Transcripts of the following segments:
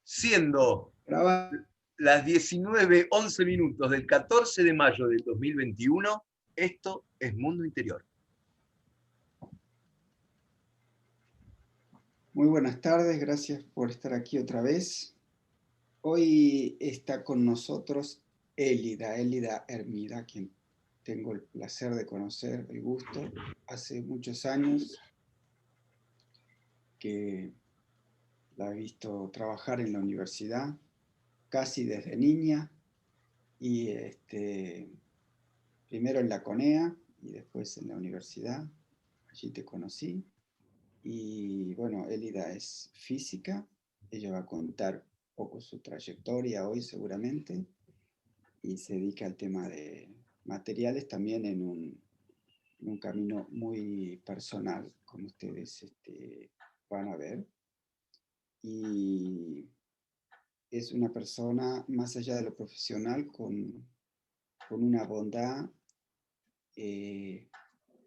siendo las 19:11 del 14 de mayo del 2021, esto es Mundo Interior. Muy buenas tardes, gracias por estar aquí otra vez. Hoy está con nosotros Elida Hermida, quien tengo el placer de conocer, el gusto. Hace muchos años que la he visto trabajar en la universidad, casi desde niña, y primero en la CONEA y después en la universidad. Allí te conocí. Y bueno, Elida es física, ella va a contar un poco su trayectoria hoy seguramente, y se dedica al tema de materiales también en un camino muy personal, como ustedes van a ver. Y es una persona, más allá de lo profesional, con una bondad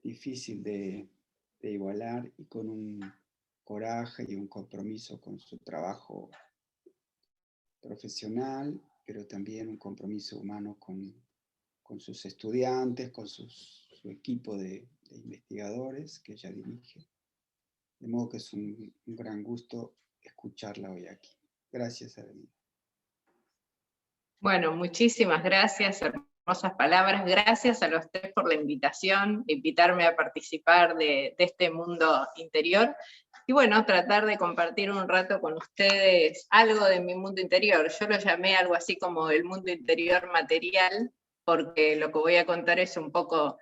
difícil de igualar y con un coraje y un compromiso con su trabajo profesional, pero también un compromiso humano con sus estudiantes, con su equipo de investigadores que ella dirige. De modo que es un gran gusto escucharla hoy aquí. Gracias, Adelina. Bueno, muchísimas gracias, hermosas palabras. Gracias a los tres por la invitación, de invitarme a participar de este mundo interior. Y bueno, tratar de compartir un rato con ustedes algo de mi mundo interior. Yo lo llamé algo así como el mundo interior material, porque lo que voy a contar es un poco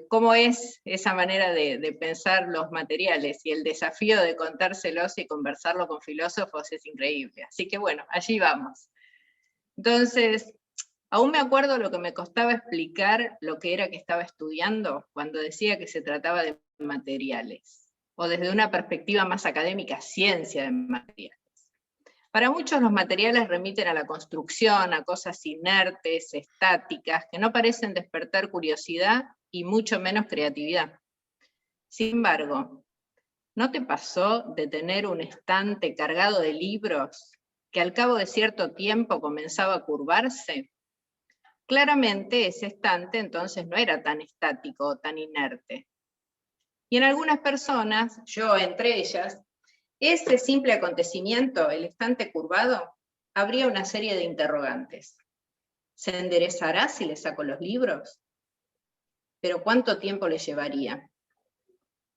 cómo es esa manera de pensar los materiales, y el desafío de contárselos y conversarlo con filósofos es increíble. Así que bueno, allí vamos. Entonces, aún me acuerdo lo que me costaba explicar lo que era que estaba estudiando cuando decía que se trataba de materiales, o desde una perspectiva más académica, ciencia de materiales. Para muchos los materiales remiten a la construcción, a cosas inertes, estáticas, que no parecen despertar curiosidad y mucho menos creatividad. Sin embargo, ¿no te pasó de tener un estante cargado de libros que al cabo de cierto tiempo comenzaba a curvarse? Claramente ese estante entonces no era tan estático o tan inerte. Y en algunas personas, yo entre ellas, ese simple acontecimiento, el estante curvado, habría una serie de interrogantes. ¿Se enderezará si le saco los libros? ¿Pero cuánto tiempo le llevaría?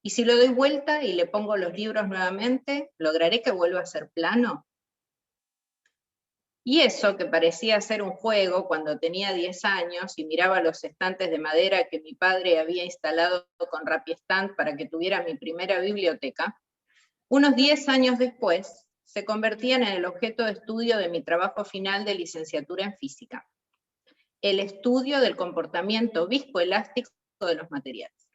¿Y si lo doy vuelta y le pongo los libros nuevamente, lograré que vuelva a ser plano? Y eso, que parecía ser un juego cuando tenía 10 años y miraba los estantes de madera que mi padre había instalado con Rapiestant para que tuviera mi primera biblioteca, unos 10 años después se convertían en el objeto de estudio de mi trabajo final de licenciatura en física, el estudio del comportamiento viscoelástico de los materiales.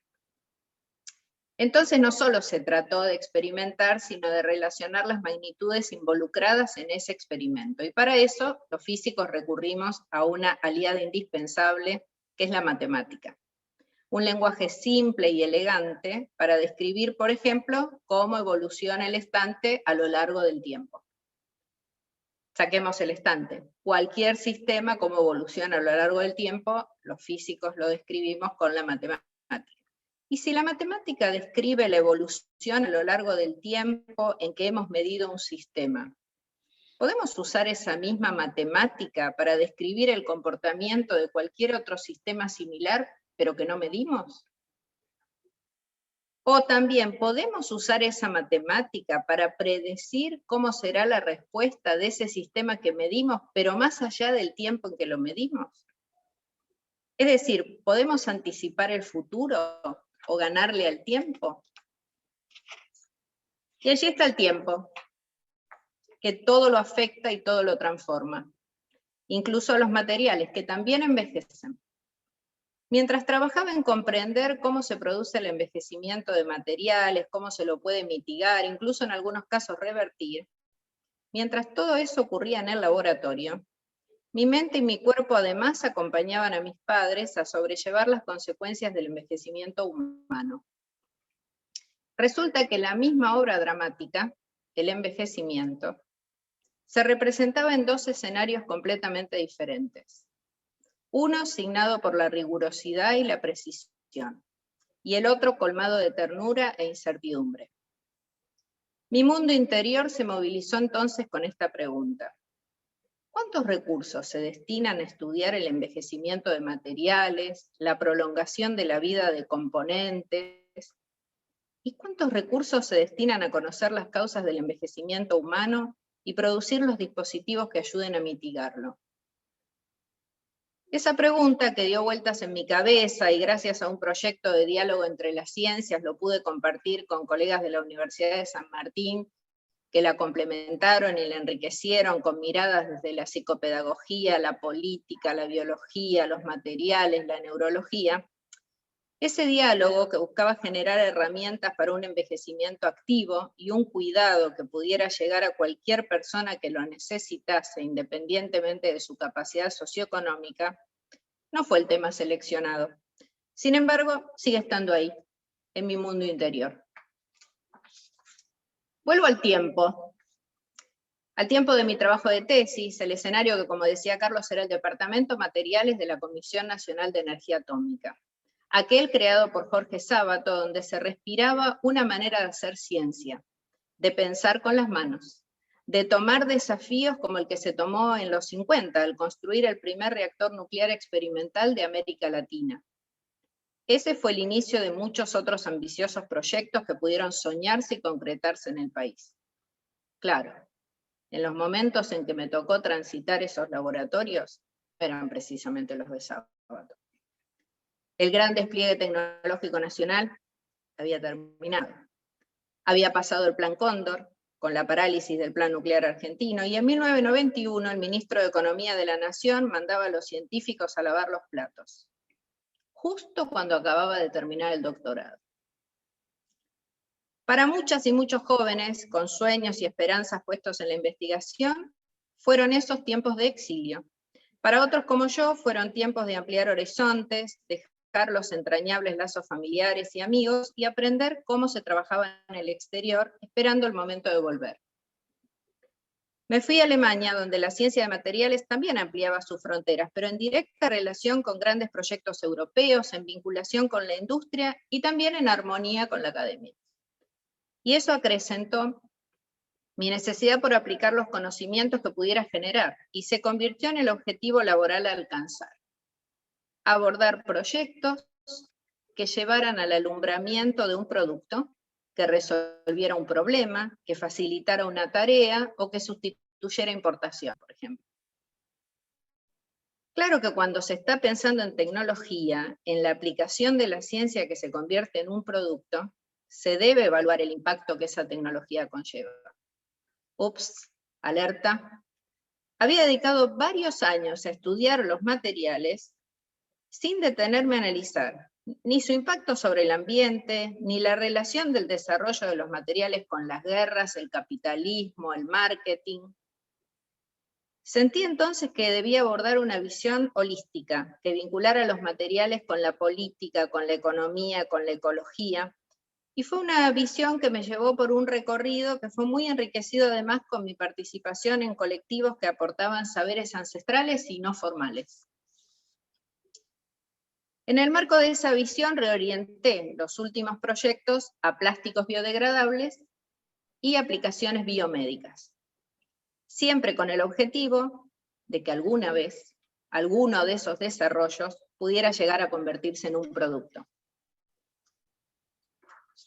Entonces no solo se trató de experimentar, sino de relacionar las magnitudes involucradas en ese experimento. Y para eso los físicos recurrimos a una aliada indispensable, que es la matemática. Un lenguaje simple y elegante para describir, por ejemplo, cómo evoluciona el estante a lo largo del tiempo. Saquemos el estante. Cualquier sistema, cómo evoluciona a lo largo del tiempo, los físicos lo describimos con la matemática. Y si la matemática describe la evolución a lo largo del tiempo en que hemos medido un sistema, ¿podemos usar esa misma matemática para describir el comportamiento de cualquier otro sistema similar, pero que no medimos? O también, ¿podemos usar esa matemática para predecir cómo será la respuesta de ese sistema que medimos, pero más allá del tiempo en que lo medimos? Es decir, ¿podemos anticipar el futuro o ganarle al tiempo? Y allí está el tiempo, que todo lo afecta y todo lo transforma, incluso los materiales, que también envejecen. Mientras trabajaba en comprender cómo se produce el envejecimiento de materiales, cómo se lo puede mitigar, incluso en algunos casos revertir, mientras todo eso ocurría en el laboratorio, mi mente y mi cuerpo además acompañaban a mis padres a sobrellevar las consecuencias del envejecimiento humano. Resulta que la misma obra dramática, el envejecimiento, se representaba en dos escenarios completamente diferentes. Uno signado por la rigurosidad y la precisión, y el otro colmado de ternura e incertidumbre. Mi mundo interior se movilizó entonces con esta pregunta: ¿cuántos recursos se destinan a estudiar el envejecimiento de materiales, la prolongación de la vida de componentes? ¿Y cuántos recursos se destinan a conocer las causas del envejecimiento humano y producir los dispositivos que ayuden a mitigarlo? Esa pregunta, que dio vueltas en mi cabeza y gracias a un proyecto de diálogo entre las ciencias lo pude compartir con colegas de la Universidad de San Martín, que la complementaron y la enriquecieron con miradas desde la psicopedagogía, la política, la biología, los materiales, la neurología. Ese diálogo, que buscaba generar herramientas para un envejecimiento activo y un cuidado que pudiera llegar a cualquier persona que lo necesitase, independientemente de su capacidad socioeconómica, no fue el tema seleccionado. Sin embargo, sigue estando ahí, en mi mundo interior. Vuelvo al tiempo de mi trabajo de tesis, el escenario que, como decía Carlos, era el Departamento Materiales de la Comisión Nacional de Energía Atómica. Aquel creado por Jorge Sábato, donde se respiraba una manera de hacer ciencia, de pensar con las manos, de tomar desafíos como el que se tomó en los 50, al construir el primer reactor nuclear experimental de América Latina. Ese fue el inicio de muchos otros ambiciosos proyectos que pudieron soñarse y concretarse en el país. Claro, en los momentos en que me tocó transitar esos laboratorios, eran precisamente los de Sábato. El gran despliegue tecnológico nacional había terminado. Había pasado el Plan Cóndor, con la parálisis del Plan Nuclear Argentino, y en 1991 el ministro de Economía de la Nación mandaba a los científicos a lavar los platos, justo cuando acababa de terminar el doctorado. Para muchas y muchos jóvenes, con sueños y esperanzas puestos en la investigación, fueron esos tiempos de exilio. Para otros como yo, fueron tiempos de ampliar horizontes, dejar los entrañables lazos familiares y amigos y aprender cómo se trabajaba en el exterior, esperando el momento de volver. Me fui a Alemania, donde la ciencia de materiales también ampliaba sus fronteras, pero en directa relación con grandes proyectos europeos, en vinculación con la industria y también en armonía con la academia. Y eso acrecentó mi necesidad por aplicar los conocimientos que pudiera generar, y se convirtió en el objetivo laboral a alcanzar: abordar proyectos que llevaran al alumbramiento de un producto, que resolviera un problema, que facilitara una tarea o que sustituyera importación, por ejemplo. Claro que cuando se está pensando en tecnología, en la aplicación de la ciencia que se convierte en un producto, se debe evaluar el impacto que esa tecnología conlleva. Ups, alerta. Había dedicado varios años a estudiar los materiales sin detenerme a analizar ni su impacto sobre el ambiente, ni la relación del desarrollo de los materiales con las guerras, el capitalismo, el marketing. Sentí entonces que debía abordar una visión holística, que vinculara los materiales con la política, con la economía, con la ecología, y fue una visión que me llevó por un recorrido que fue muy enriquecido además con mi participación en colectivos que aportaban saberes ancestrales y no formales. En el marco de esa visión reorienté los últimos proyectos a plásticos biodegradables y aplicaciones biomédicas, siempre con el objetivo de que alguna vez alguno de esos desarrollos pudiera llegar a convertirse en un producto.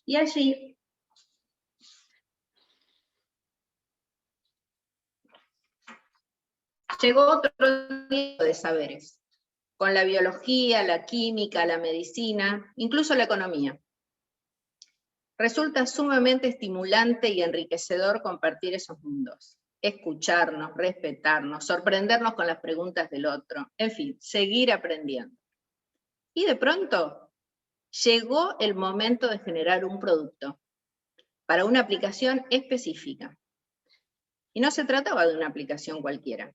Y allí llegó otro tipo de saberes, con la biología, la química, la medicina, incluso la economía. Resulta sumamente estimulante y enriquecedor compartir esos mundos, escucharnos, respetarnos, sorprendernos con las preguntas del otro, en fin, seguir aprendiendo. Y de pronto llegó el momento de generar un producto para una aplicación específica. Y no se trataba de una aplicación cualquiera,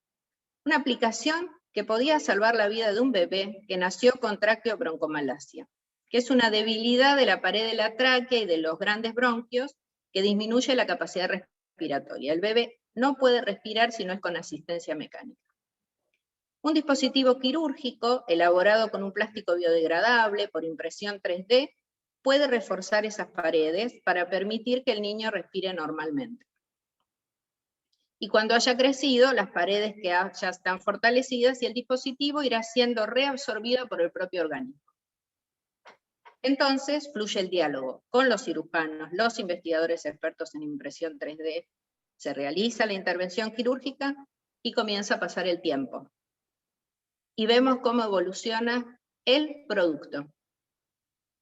una aplicación que podía salvar la vida de un bebé que nació con traqueobroncomalacia, que es una debilidad de la pared de la tráquea y de los grandes bronquios que disminuye la capacidad respiratoria. El bebé no puede respirar si no es con asistencia mecánica. Un dispositivo quirúrgico elaborado con un plástico biodegradable por impresión 3D puede reforzar esas paredes para permitir que el niño respire normalmente. Y cuando haya crecido, las paredes que ya están fortalecidas y el dispositivo irá siendo reabsorbido por el propio organismo. Entonces fluye el diálogo con los cirujanos, los investigadores expertos en impresión 3D, se realiza la intervención quirúrgica y comienza a pasar el tiempo. Y vemos cómo evoluciona el producto.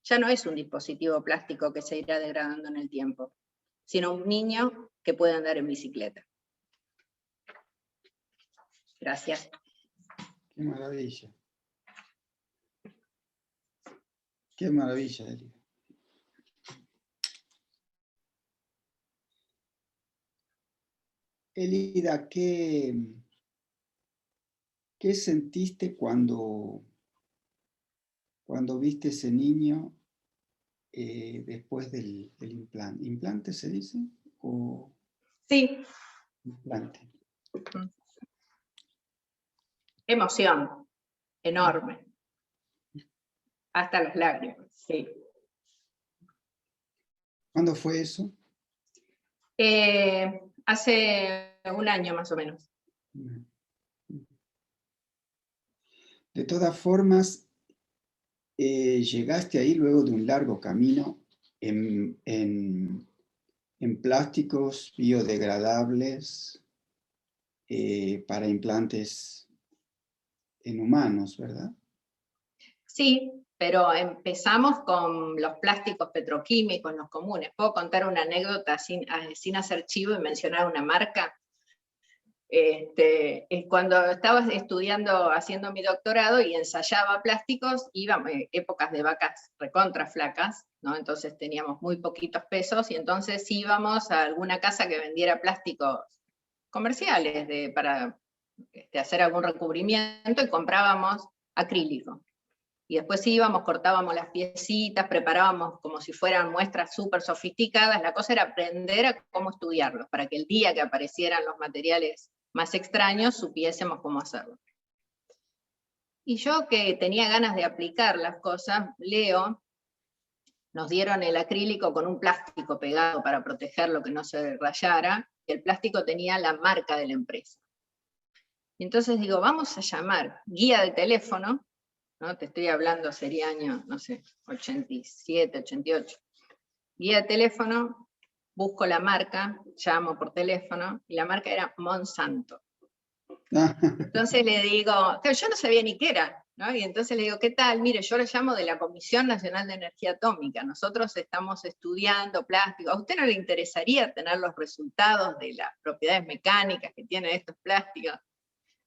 Ya no es un dispositivo plástico que se irá degradando en el tiempo, sino un niño que puede andar en bicicleta. Gracias. Qué maravilla. Qué maravilla, Elida. Elida, ¿qué sentiste cuando viste ese niño después del implante? ¿Implante se dice? ¿O Sí. implante? Emoción, enorme. Hasta las lágrimas, sí. ¿Cuándo fue eso? Hace un año más o menos. De todas formas, llegaste ahí luego de un largo camino en plásticos biodegradables para implantes en humanos, ¿verdad? Sí, pero empezamos con los plásticos petroquímicos, los comunes. ¿Puedo contar una anécdota sin hacer chivo y mencionar una marca? Cuando estaba estudiando, haciendo mi doctorado y ensayaba plásticos, íbamos épocas de vacas recontra flacas, ¿no? Entonces teníamos muy poquitos pesos y entonces íbamos a alguna casa que vendiera plásticos comerciales para hacer algún recubrimiento y comprábamos acrílico. Y después íbamos, cortábamos las piecitas, preparábamos como si fueran muestras súper sofisticadas. La cosa era aprender a cómo estudiarlos, para que el día que aparecieran los materiales más extraños supiésemos cómo hacerlo. Y yo, que tenía ganas de aplicar las cosas, nos dieron el acrílico con un plástico pegado para protegerlo, que no se rayara, y el plástico tenía la marca de la empresa. Y entonces digo, vamos a llamar guía de teléfono, ¿no? Te estoy hablando, sería año, no sé, 87, 88. Guía de teléfono, busco la marca, llamo por teléfono, y la marca era Monsanto. Entonces le digo, yo no sabía ni qué era, ¿no? Y entonces le digo, ¿qué tal? Mire, yo le llamo de la Comisión Nacional de Energía Atómica, nosotros estamos estudiando plástico, ¿a usted no le interesaría tener los resultados de las propiedades mecánicas que tienen estos plásticos?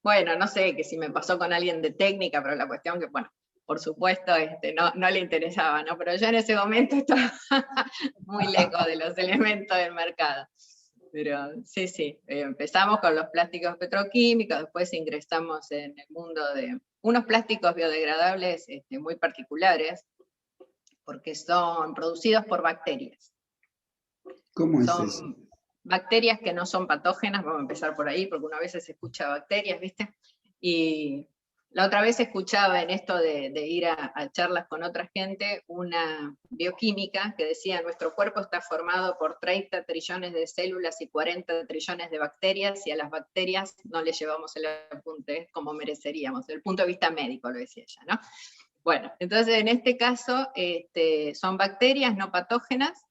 Bueno, no sé, que si me pasó con alguien de técnica, pero la cuestión que, bueno, por supuesto, no le interesaba, ¿no? Pero yo en ese momento estaba muy lejos de los elementos del mercado. Pero sí, empezamos con los plásticos petroquímicos, después ingresamos en el mundo de unos plásticos biodegradables muy particulares, porque son producidos por bacterias. ¿Cómo es eso? Bacterias que no son patógenas, vamos a empezar por ahí, porque una vez se escucha bacterias, ¿viste? Y la otra vez escuchaba en esto de ir a charlas con otra gente, una bioquímica que decía, nuestro cuerpo está formado por 30 trillones de células y 40 trillones de bacterias, y a las bacterias no les llevamos el apunte como mereceríamos, desde el punto de vista médico, lo decía ella, ¿no? Bueno, entonces en este caso son bacterias no patógenas,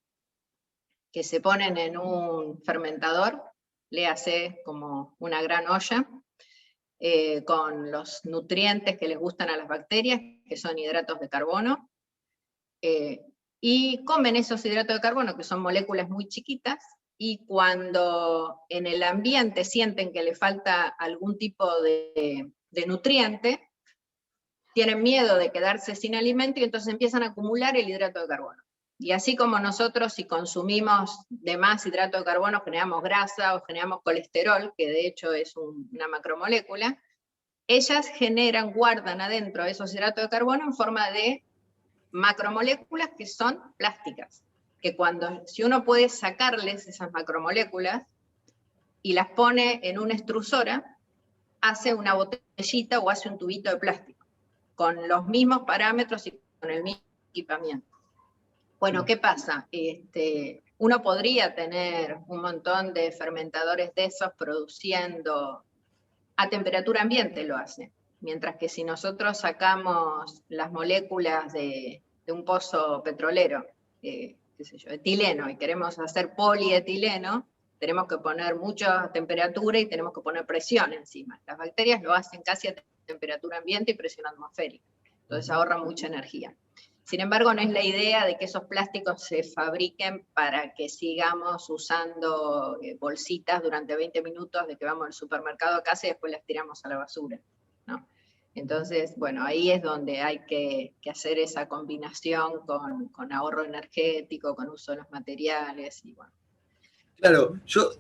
que se ponen en un fermentador, léase como una gran olla, con los nutrientes que les gustan a las bacterias, que son hidratos de carbono, y comen esos hidratos de carbono, que son moléculas muy chiquitas, y cuando en el ambiente sienten que le falta algún tipo de nutriente, tienen miedo de quedarse sin alimento y entonces empiezan a acumular el hidrato de carbono. Y así como nosotros, si consumimos de más hidrato de carbono, generamos grasa o generamos colesterol, que de hecho es una macromolécula, ellas guardan adentro esos hidratos de carbono en forma de macromoléculas que son plásticas, que si uno puede sacarles esas macromoléculas y las pone en una extrusora, hace una botellita o hace un tubito de plástico, con los mismos parámetros y con el mismo equipamiento. Bueno, ¿qué pasa? Uno podría tener un montón de fermentadores de esos produciendo, a temperatura ambiente lo hace, mientras que si nosotros sacamos las moléculas de un pozo petrolero, qué sé yo, etileno, y queremos hacer polietileno, tenemos que poner mucha temperatura y tenemos que poner presión encima. Las bacterias lo hacen casi a temperatura ambiente y presión atmosférica, entonces ahorran mucha energía. Sin embargo, no es la idea de que esos plásticos se fabriquen para que sigamos usando bolsitas durante 20 minutos de que vamos al supermercado a casa y después las tiramos a la basura, ¿no? Entonces, bueno, ahí es donde hay que hacer esa combinación con ahorro energético, con uso de los materiales y bueno. Claro, yo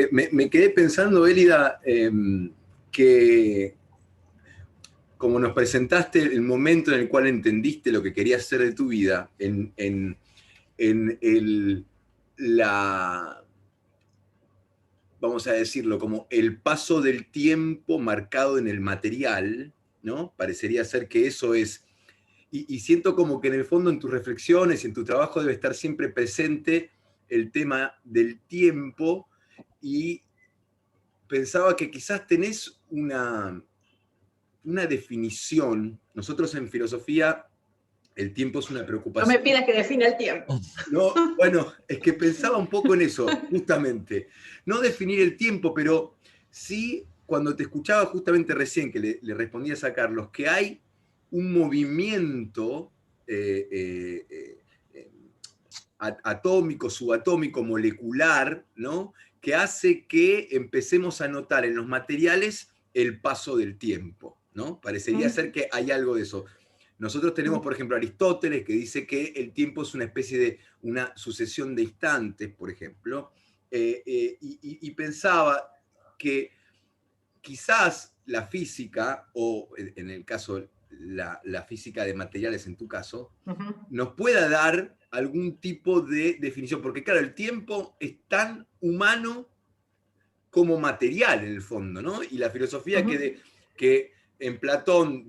me quedé pensando, Elida, que como nos presentaste el momento en el cual entendiste lo que querías hacer de tu vida, vamos a decirlo, como el paso del tiempo marcado en el material, ¿no? Parecería ser que eso es, y siento como que en el fondo en tus reflexiones y en tu trabajo debe estar siempre presente el tema del tiempo, y pensaba que quizás tenés una definición. Nosotros en filosofía, el tiempo es una preocupación. No me pidas que defina el tiempo. No, bueno, es que pensaba un poco en eso, justamente. No definir el tiempo, pero sí, cuando te escuchaba justamente recién, que le respondías a Carlos, que hay un movimiento atómico, subatómico, molecular, ¿no? Que hace que empecemos a notar en los materiales el paso del tiempo, ¿no? Parecería ser que hay algo de eso. Nosotros tenemos, por ejemplo, Aristóteles, que dice que el tiempo es una especie de una sucesión de instantes, por ejemplo, y pensaba que quizás la física, o en el caso, la física de materiales en tu caso, nos pueda dar algún tipo de definición, porque claro, el tiempo es tan humano como material en el fondo, ¿no? Y la filosofía que en Platón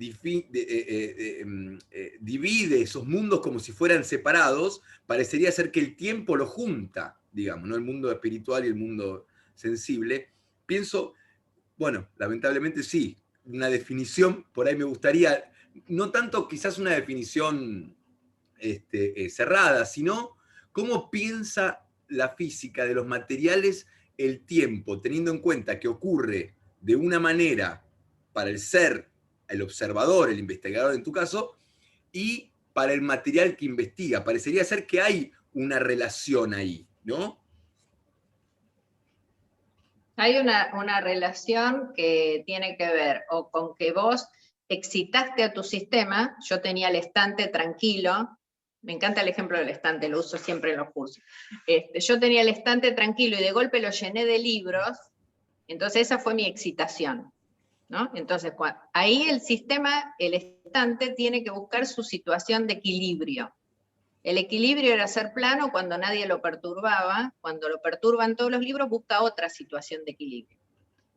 divide esos mundos como si fueran separados, parecería ser que el tiempo lo junta, digamos, ¿no? El mundo espiritual y el mundo sensible. Pienso, bueno, lamentablemente sí, una definición, por ahí me gustaría, no tanto quizás una definición cerrada, sino cómo piensa la física de los materiales el tiempo, teniendo en cuenta que ocurre de una manera para el ser, el observador, el investigador en tu caso, y para el material que investiga. Parecería ser que hay una relación ahí, ¿no? Hay una relación que tiene que ver o con que vos excitaste a tu sistema. Yo tenía el estante tranquilo, me encanta el ejemplo del estante, lo uso siempre en los cursos. Yo tenía el estante tranquilo y de golpe lo llené de libros, entonces esa fue mi excitación, ¿no? Entonces ahí el sistema, el estante, tiene que buscar su situación de equilibrio. El equilibrio era ser plano cuando nadie lo perturbaba. Cuando lo perturban todos los libros, busca otra situación de equilibrio.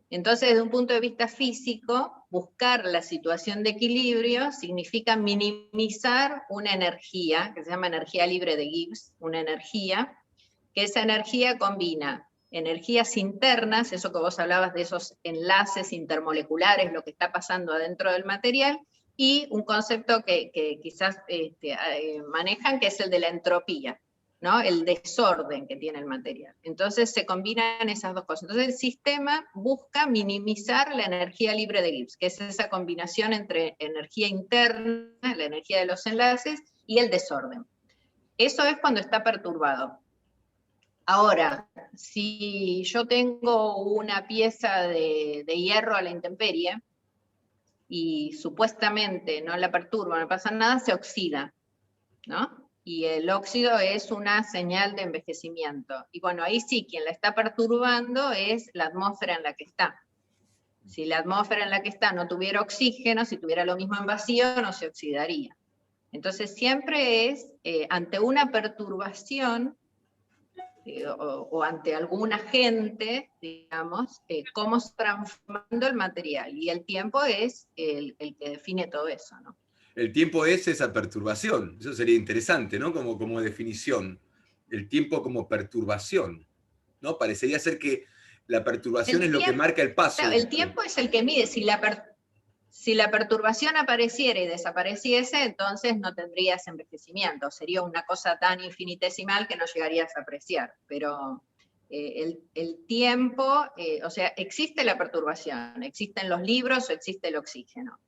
Entonces, desde un punto de vista físico, buscar la situación de equilibrio significa minimizar una energía, que se llama energía libre de Gibbs, una energía, que esa energía combina energías internas, eso que vos hablabas de esos enlaces intermoleculares, lo que está pasando adentro del material, y un concepto que quizás manejan, que es el de la entropía, ¿no? El desorden que tiene el material. Entonces se combinan esas dos cosas. Entonces el sistema busca minimizar la energía libre de Gibbs, que es esa combinación entre energía interna, la energía de los enlaces, y el desorden. Eso es cuando está perturbado. Ahora, si yo tengo una pieza de hierro a la intemperie, y supuestamente no la perturba, no pasa nada, se oxida, ¿no? Y el óxido es una señal de envejecimiento. Y bueno, ahí sí, quien la está perturbando es la atmósfera en la que está. Si la atmósfera en la que está no tuviera oxígeno, si tuviera lo mismo en vacío, no se oxidaría. Entonces siempre es, ante una perturbación, o ante algún agente, digamos, cómo se está transformando el material. Y el tiempo es el que define todo eso, ¿no? El tiempo es esa perturbación. Eso sería interesante, ¿no? Como definición. El tiempo como perturbación, ¿no? Parecería ser que la perturbación es lo que marca el paso. Claro, el tiempo es el que mide. Si la perturbación apareciera y desapareciese, entonces no tendrías envejecimiento. Sería una cosa tan infinitesimal que no llegarías a apreciar. Pero el tiempo, o sea, existe la perturbación, existen los libros o existe el oxígeno.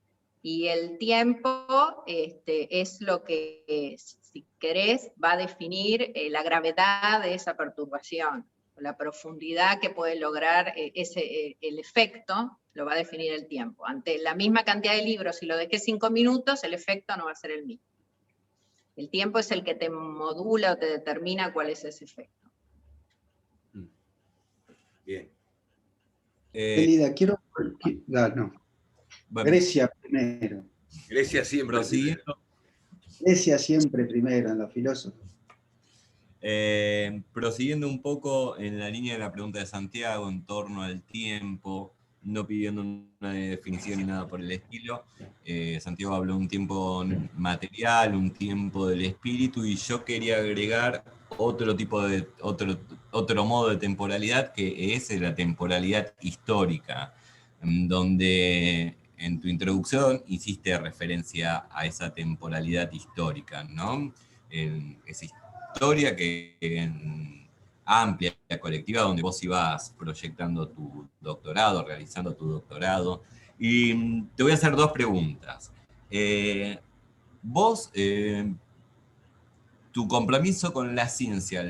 Y el tiempo es lo que, si querés, va a definir la gravedad de esa perturbación, la profundidad que puede lograr el efecto, lo va a definir el tiempo. Ante la misma cantidad de libros, si lo dejé 5 minutos, el efecto no va a ser el mismo. El tiempo es el que te modula o te determina cuál es ese efecto. Bien. Elida, quiero... no. Bueno, Grecia primero. Grecia siempre. prosiguiendo, Grecia siempre primero en los filósofos. prosiguiendo un poco en la línea de la pregunta de Santiago en torno al tiempo, no pidiendo una definición ni nada por el estilo, Santiago habló de un tiempo material, un tiempo del espíritu, y yo quería agregar otro modo de temporalidad, que es la temporalidad histórica, donde en tu introducción hiciste referencia a esa temporalidad histórica, ¿no? Esa historia amplia, colectiva, donde vos ibas proyectando tu doctorado, realizando tu doctorado. Y te voy a hacer 2 preguntas. Vos, tu compromiso con la ciencia,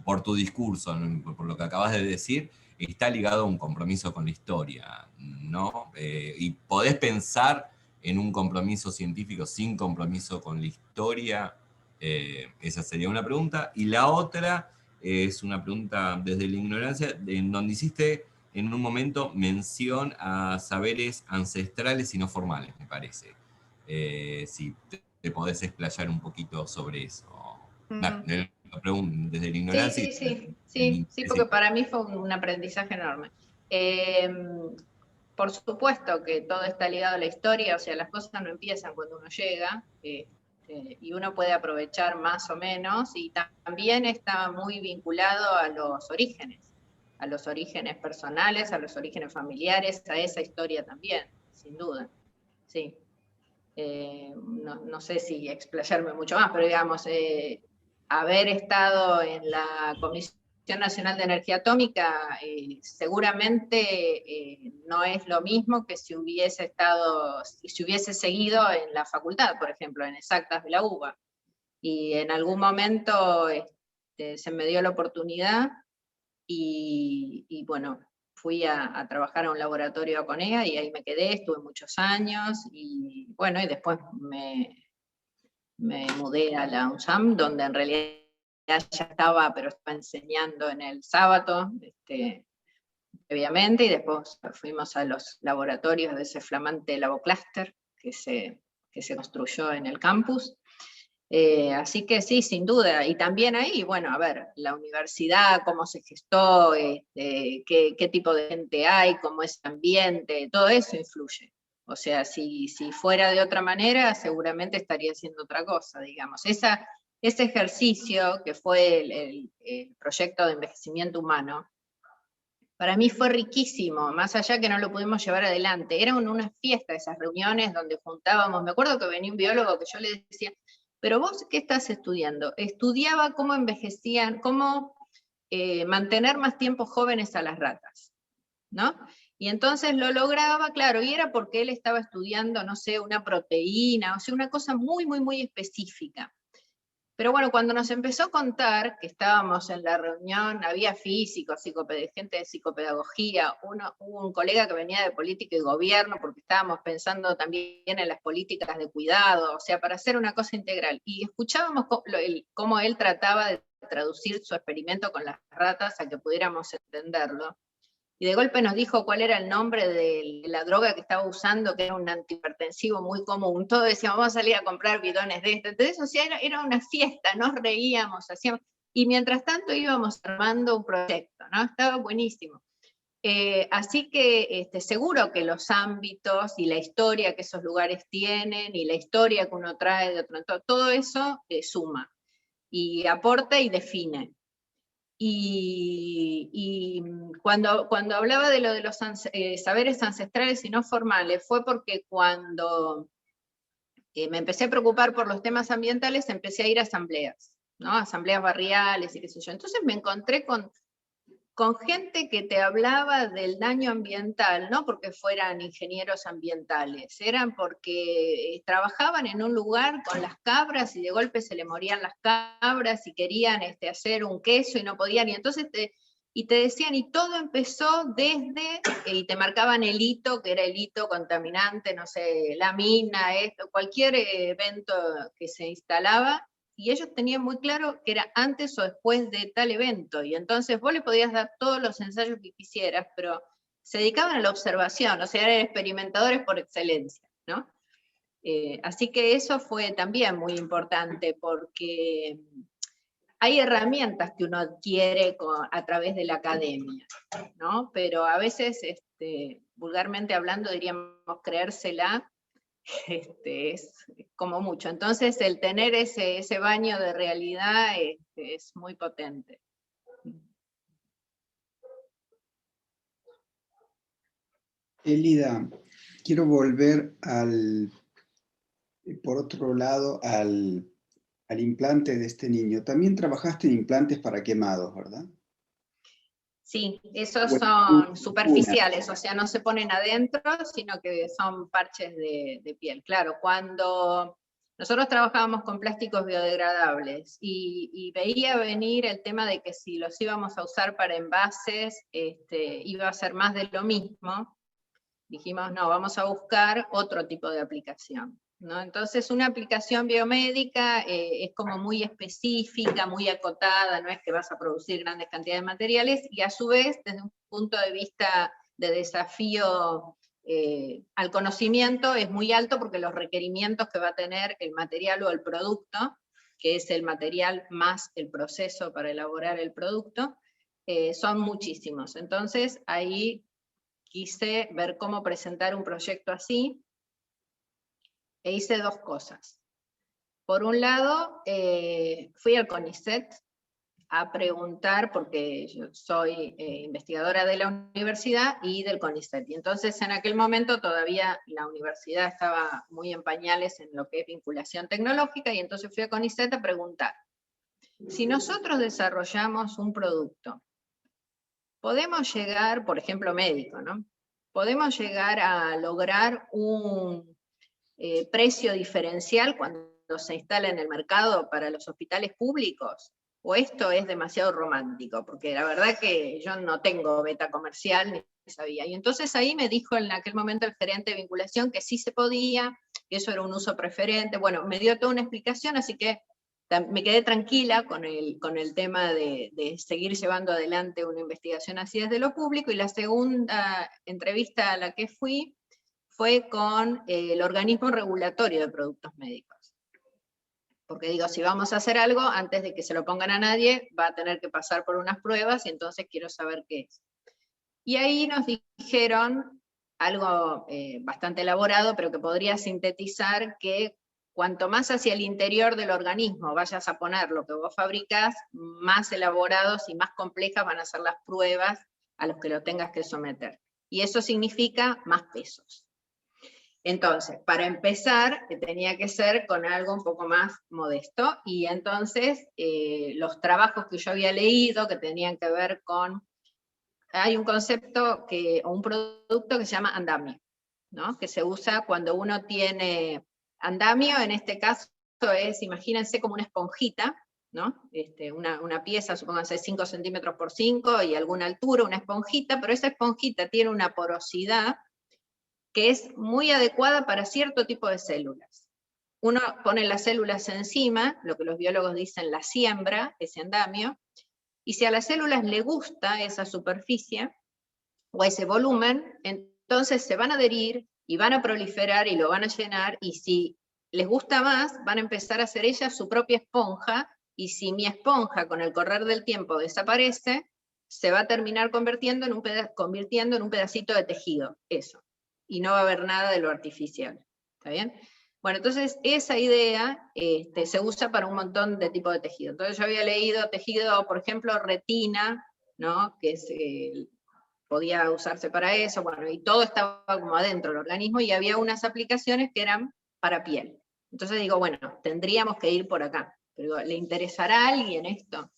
por tu discurso, por lo que acabas de decir, está ligado a un compromiso con la historia, ¿no? Y podés pensar en un compromiso científico sin compromiso con la historia. Esa sería una pregunta. Y la otra es una pregunta desde la ignorancia, en donde hiciste en un momento mención a saberes ancestrales y no formales, me parece. Si te podés explayar un poquito sobre eso. Desde la ignorancia. Sí, porque para mí fue un aprendizaje enorme. Por supuesto que todo está ligado a la historia, o sea, las cosas no empiezan cuando uno llega, y uno puede aprovechar más o menos, y también está muy vinculado a los orígenes personales, a los orígenes familiares, a esa historia también, sin duda. Sí. No sé si explayarme mucho más, pero digamos, haber estado en la Comisión Nacional de Energía Atómica seguramente no es lo mismo que si hubiese seguido en la facultad, por ejemplo, en Exactas de la UBA. Y en algún momento se me dio la oportunidad y bueno, fui a trabajar a un laboratorio con ella y ahí me quedé, estuve muchos años y bueno, y después me mudé a la UNSAM, donde en realidad ya estaba, pero estaba enseñando en el sábado, previamente, y después fuimos a los laboratorios de ese flamante Labocluster que se construyó en el campus. Así que sí, sin duda, y también ahí, bueno, a ver, la universidad, cómo se gestó, qué tipo de gente hay, cómo es el ambiente, todo eso influye. O sea, si fuera de otra manera, seguramente estaría haciendo otra cosa, digamos. Ese ejercicio que fue el proyecto de envejecimiento humano, para mí fue riquísimo, más allá que no lo pudimos llevar adelante. Era una fiesta esas reuniones donde juntábamos, me acuerdo que venía un biólogo que yo le decía, pero vos, ¿qué estás estudiando? Estudiaba cómo envejecían, cómo mantener más tiempo jóvenes a las ratas, ¿no? Y entonces lo lograba, claro, y era porque él estaba estudiando, no sé, una proteína, o sea, una cosa muy, muy, muy específica. Pero bueno, cuando nos empezó a contar que estábamos en la reunión, había físicos, gente de psicopedagogía, hubo un colega que venía de política y gobierno, porque estábamos pensando también en las políticas de cuidado, o sea, para hacer una cosa integral. Y escuchábamos cómo él trataba de traducir su experimento con las ratas a que pudiéramos entenderlo. Y de golpe nos dijo cuál era el nombre de la droga que estaba usando, que era un antihipertensivo muy común. Todos decíamos, vamos a salir a comprar bidones de esto. Entonces, o sea, era una fiesta, nos reíamos, hacíamos... Y mientras tanto íbamos armando un proyecto, ¿no? Estaba buenísimo. Así que seguro que los ámbitos y la historia que esos lugares tienen, y la historia que uno trae de otro entorno, todo eso suma, y aporta y define. Y cuando hablaba de lo de los saberes ancestrales y no formales, fue porque cuando me empecé a preocupar por los temas ambientales, empecé a ir a asambleas, ¿no? Asambleas barriales y qué sé yo. Entonces me encontré con gente que te hablaba del daño ambiental, no porque fueran ingenieros ambientales, eran porque trabajaban en un lugar con las cabras y de golpe se le morían las cabras y querían hacer un queso y no podían, y entonces te decían, y todo empezó desde, y te marcaban el hito, que era el hito contaminante, no sé, la mina, cualquier evento que se instalaba, y ellos tenían muy claro que era antes o después de tal evento, y entonces vos le podías dar todos los ensayos que quisieras, pero se dedicaban a la observación, o sea, eran experimentadores por excelencia, ¿no? Así que eso fue también muy importante, porque hay herramientas que uno adquiere a través de la academia, ¿no? Pero a veces, vulgarmente hablando, diríamos creérsela, es como mucho. Entonces el tener ese baño de realidad es muy potente. Elida, quiero volver por otro lado, al implante de este niño. También trabajaste en implantes para quemados, ¿verdad? Sí, esos son superficiales, o sea, no se ponen adentro, sino que son parches de piel. Claro, cuando nosotros trabajábamos con plásticos biodegradables y veía venir el tema de que si los íbamos a usar para envases, iba a ser más de lo mismo, dijimos, no, vamos a buscar otro tipo de aplicación, ¿no? Entonces, una aplicación biomédica es como muy específica, muy acotada, no es que vas a producir grandes cantidades de materiales, y a su vez, desde un punto de vista de desafío al conocimiento, es muy alto porque los requerimientos que va a tener el material o el producto, que es el material más el proceso para elaborar el producto, son muchísimos. Entonces, ahí quise ver cómo presentar un proyecto así, e hice dos cosas. Por un lado, fui al CONICET a preguntar, porque yo soy investigadora de la universidad y del CONICET, y entonces en aquel momento todavía la universidad estaba muy en pañales en lo que es vinculación tecnológica, y entonces fui a CONICET a preguntar, si nosotros desarrollamos un producto, podemos llegar, por ejemplo médico, ¿no? Podemos llegar a lograr un precio diferencial cuando se instala en el mercado para los hospitales públicos, o esto es demasiado romántico, porque la verdad que yo no tengo beta comercial, ni sabía. Y entonces ahí me dijo en aquel momento el gerente de vinculación que sí se podía, que eso era un uso preferente. Bueno, me dio toda una explicación, así que me quedé tranquila con el tema de seguir llevando adelante una investigación así desde lo público. Y la segunda entrevista a la que fui fue con el organismo regulatorio de productos médicos. Porque digo, si vamos a hacer algo, antes de que se lo pongan a nadie, va a tener que pasar por unas pruebas, y entonces quiero saber qué es. Y ahí nos dijeron algo bastante elaborado, pero que podría sintetizar que cuanto más hacia el interior del organismo vayas a poner lo que vos fabricás, más elaborados y más complejas van a ser las pruebas a los que lo tengas que someter. Y eso significa más pesos. Entonces, para empezar, tenía que ser con algo un poco más modesto, y entonces los trabajos que yo había leído, que tenían que ver con, hay un concepto, o un producto que se llama andamio, ¿no? Que se usa cuando uno tiene andamio, en este caso es, imagínense como una esponjita, ¿no? Una pieza, supónganse 5 centímetros por 5 y alguna altura, una esponjita, pero esa esponjita tiene una porosidad que es muy adecuada para cierto tipo de células. Uno pone las células encima, lo que los biólogos dicen la siembra, ese andamio, y si a las células le gusta esa superficie o ese volumen, entonces se van a adherir y van a proliferar y lo van a llenar, y si les gusta más, van a empezar a hacer ellas su propia esponja y si mi esponja con el correr del tiempo desaparece, se va a terminar convirtiendo en un pedacito de tejido, eso, y no va a haber nada de lo artificial, ¿está bien? Bueno, entonces esa idea se usa para un montón de tipos de tejido. Entonces yo había leído tejido, por ejemplo, retina, ¿no? Que podía usarse para eso, bueno, y todo estaba como adentro del organismo, y había unas aplicaciones que eran para piel. Entonces digo, bueno, tendríamos que ir por acá. Pero digo, ¿le interesará a alguien esto?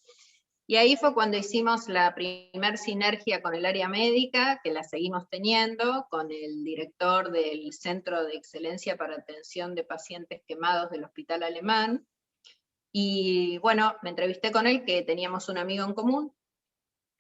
Y ahí fue cuando hicimos la primer sinergia con el área médica, que la seguimos teniendo, con el director del Centro de Excelencia para Atención de Pacientes Quemados del Hospital Alemán. Y bueno, me entrevisté con él, que teníamos un amigo en común,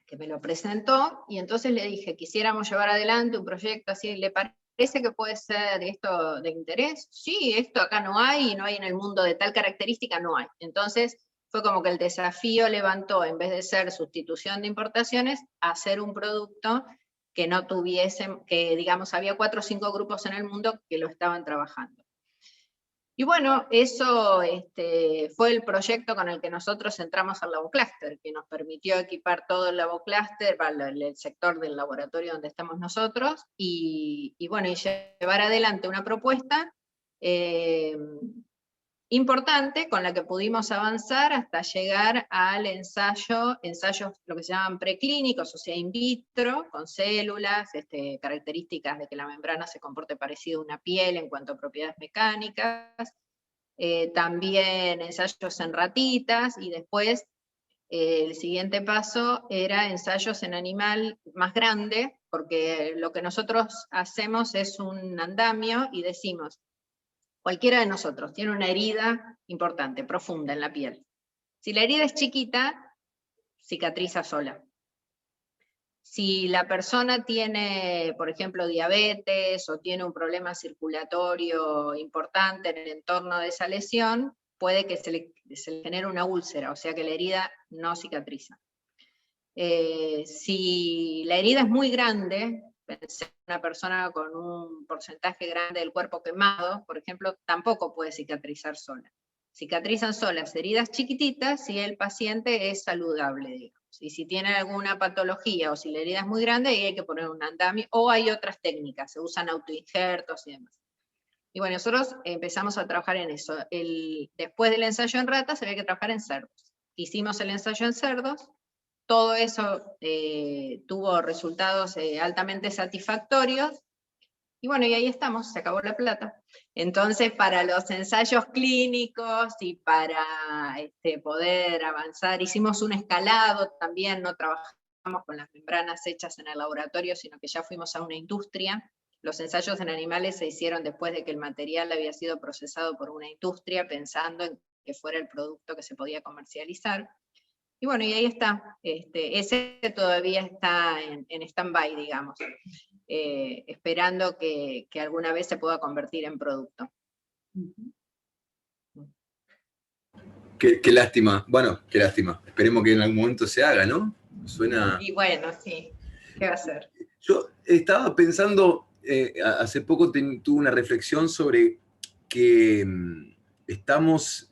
que me lo presentó, y entonces le dije, quisiéramos llevar adelante un proyecto así, ¿le parece que puede ser esto de interés? Sí, esto acá no hay, y no hay en el mundo de tal característica, no hay. Entonces, fue como que el desafío levantó, en vez de ser sustitución de importaciones, hacer un producto que no tuviesen, que digamos había 4 o 5 grupos en el mundo que lo estaban trabajando. Y bueno, eso fue el proyecto con el que nosotros entramos al LaboCluster, que nos permitió equipar todo el LaboCluster, el sector del laboratorio donde estamos nosotros, y bueno, y llevar adelante una propuesta importante con la que pudimos avanzar hasta llegar al ensayos lo que se llaman preclínicos, o sea, in vitro, con células, características de que la membrana se comporte parecido a una piel en cuanto a propiedades mecánicas, también ensayos en ratitas, y después el siguiente paso era ensayos en animal más grande, porque lo que nosotros hacemos es un andamio y decimos, cualquiera de nosotros tiene una herida importante, profunda en la piel. Si la herida es chiquita, cicatriza sola. Si la persona tiene, por ejemplo, diabetes o tiene un problema circulatorio importante en el entorno de esa lesión, puede que se le genere una úlcera, o sea que la herida no cicatriza. Si la herida es muy grande, pensé en una persona con un porcentaje grande del cuerpo quemado, por ejemplo, tampoco puede cicatrizar sola. Cicatrizan solas heridas chiquititas si el paciente es saludable, digamos. Y si tiene alguna patología o si la herida es muy grande, ahí hay que poner un andamio, o hay otras técnicas, se usan autoinjertos y demás. Y bueno, nosotros empezamos a trabajar en eso. Después del ensayo en ratas, había que trabajar en cerdos. Hicimos el ensayo en cerdos, todo eso tuvo resultados altamente satisfactorios, y bueno, y ahí estamos, se acabó la plata. Entonces, para los ensayos clínicos y para poder avanzar, hicimos un escalado también, no trabajamos con las membranas hechas en el laboratorio, sino que ya fuimos a una industria. Los ensayos en animales se hicieron después de que el material había sido procesado por una industria, pensando en que fuera el producto que se podía comercializar. Y bueno, y ahí está. Ese todavía está en stand-by, digamos. Esperando que alguna vez se pueda convertir en producto. Qué lástima. Bueno, qué lástima. Esperemos que en algún momento se haga, ¿no? Suena... Y bueno, sí. ¿Qué va a ser? Yo estaba pensando, hace poco tuve una reflexión sobre que estamos,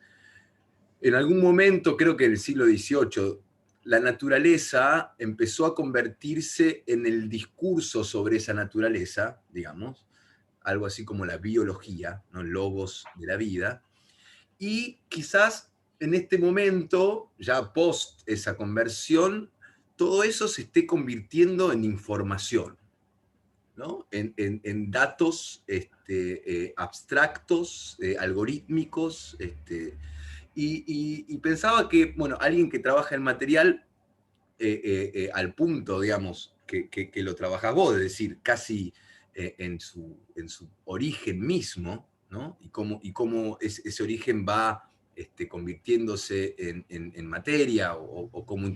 en algún momento, creo que en el siglo XVIII, la naturaleza empezó a convertirse en el discurso sobre esa naturaleza, digamos, algo así como la biología, ¿no? Logos de la vida, y quizás en este momento, ya post esa conversión, todo eso se esté convirtiendo en información, ¿no? En datos abstractos, algorítmicos, y pensaba que, bueno, alguien que trabaja en material al punto, digamos, que lo trabajás vos, es decir, casi en su origen mismo, ¿no? Y cómo ese origen va convirtiéndose en materia, o cómo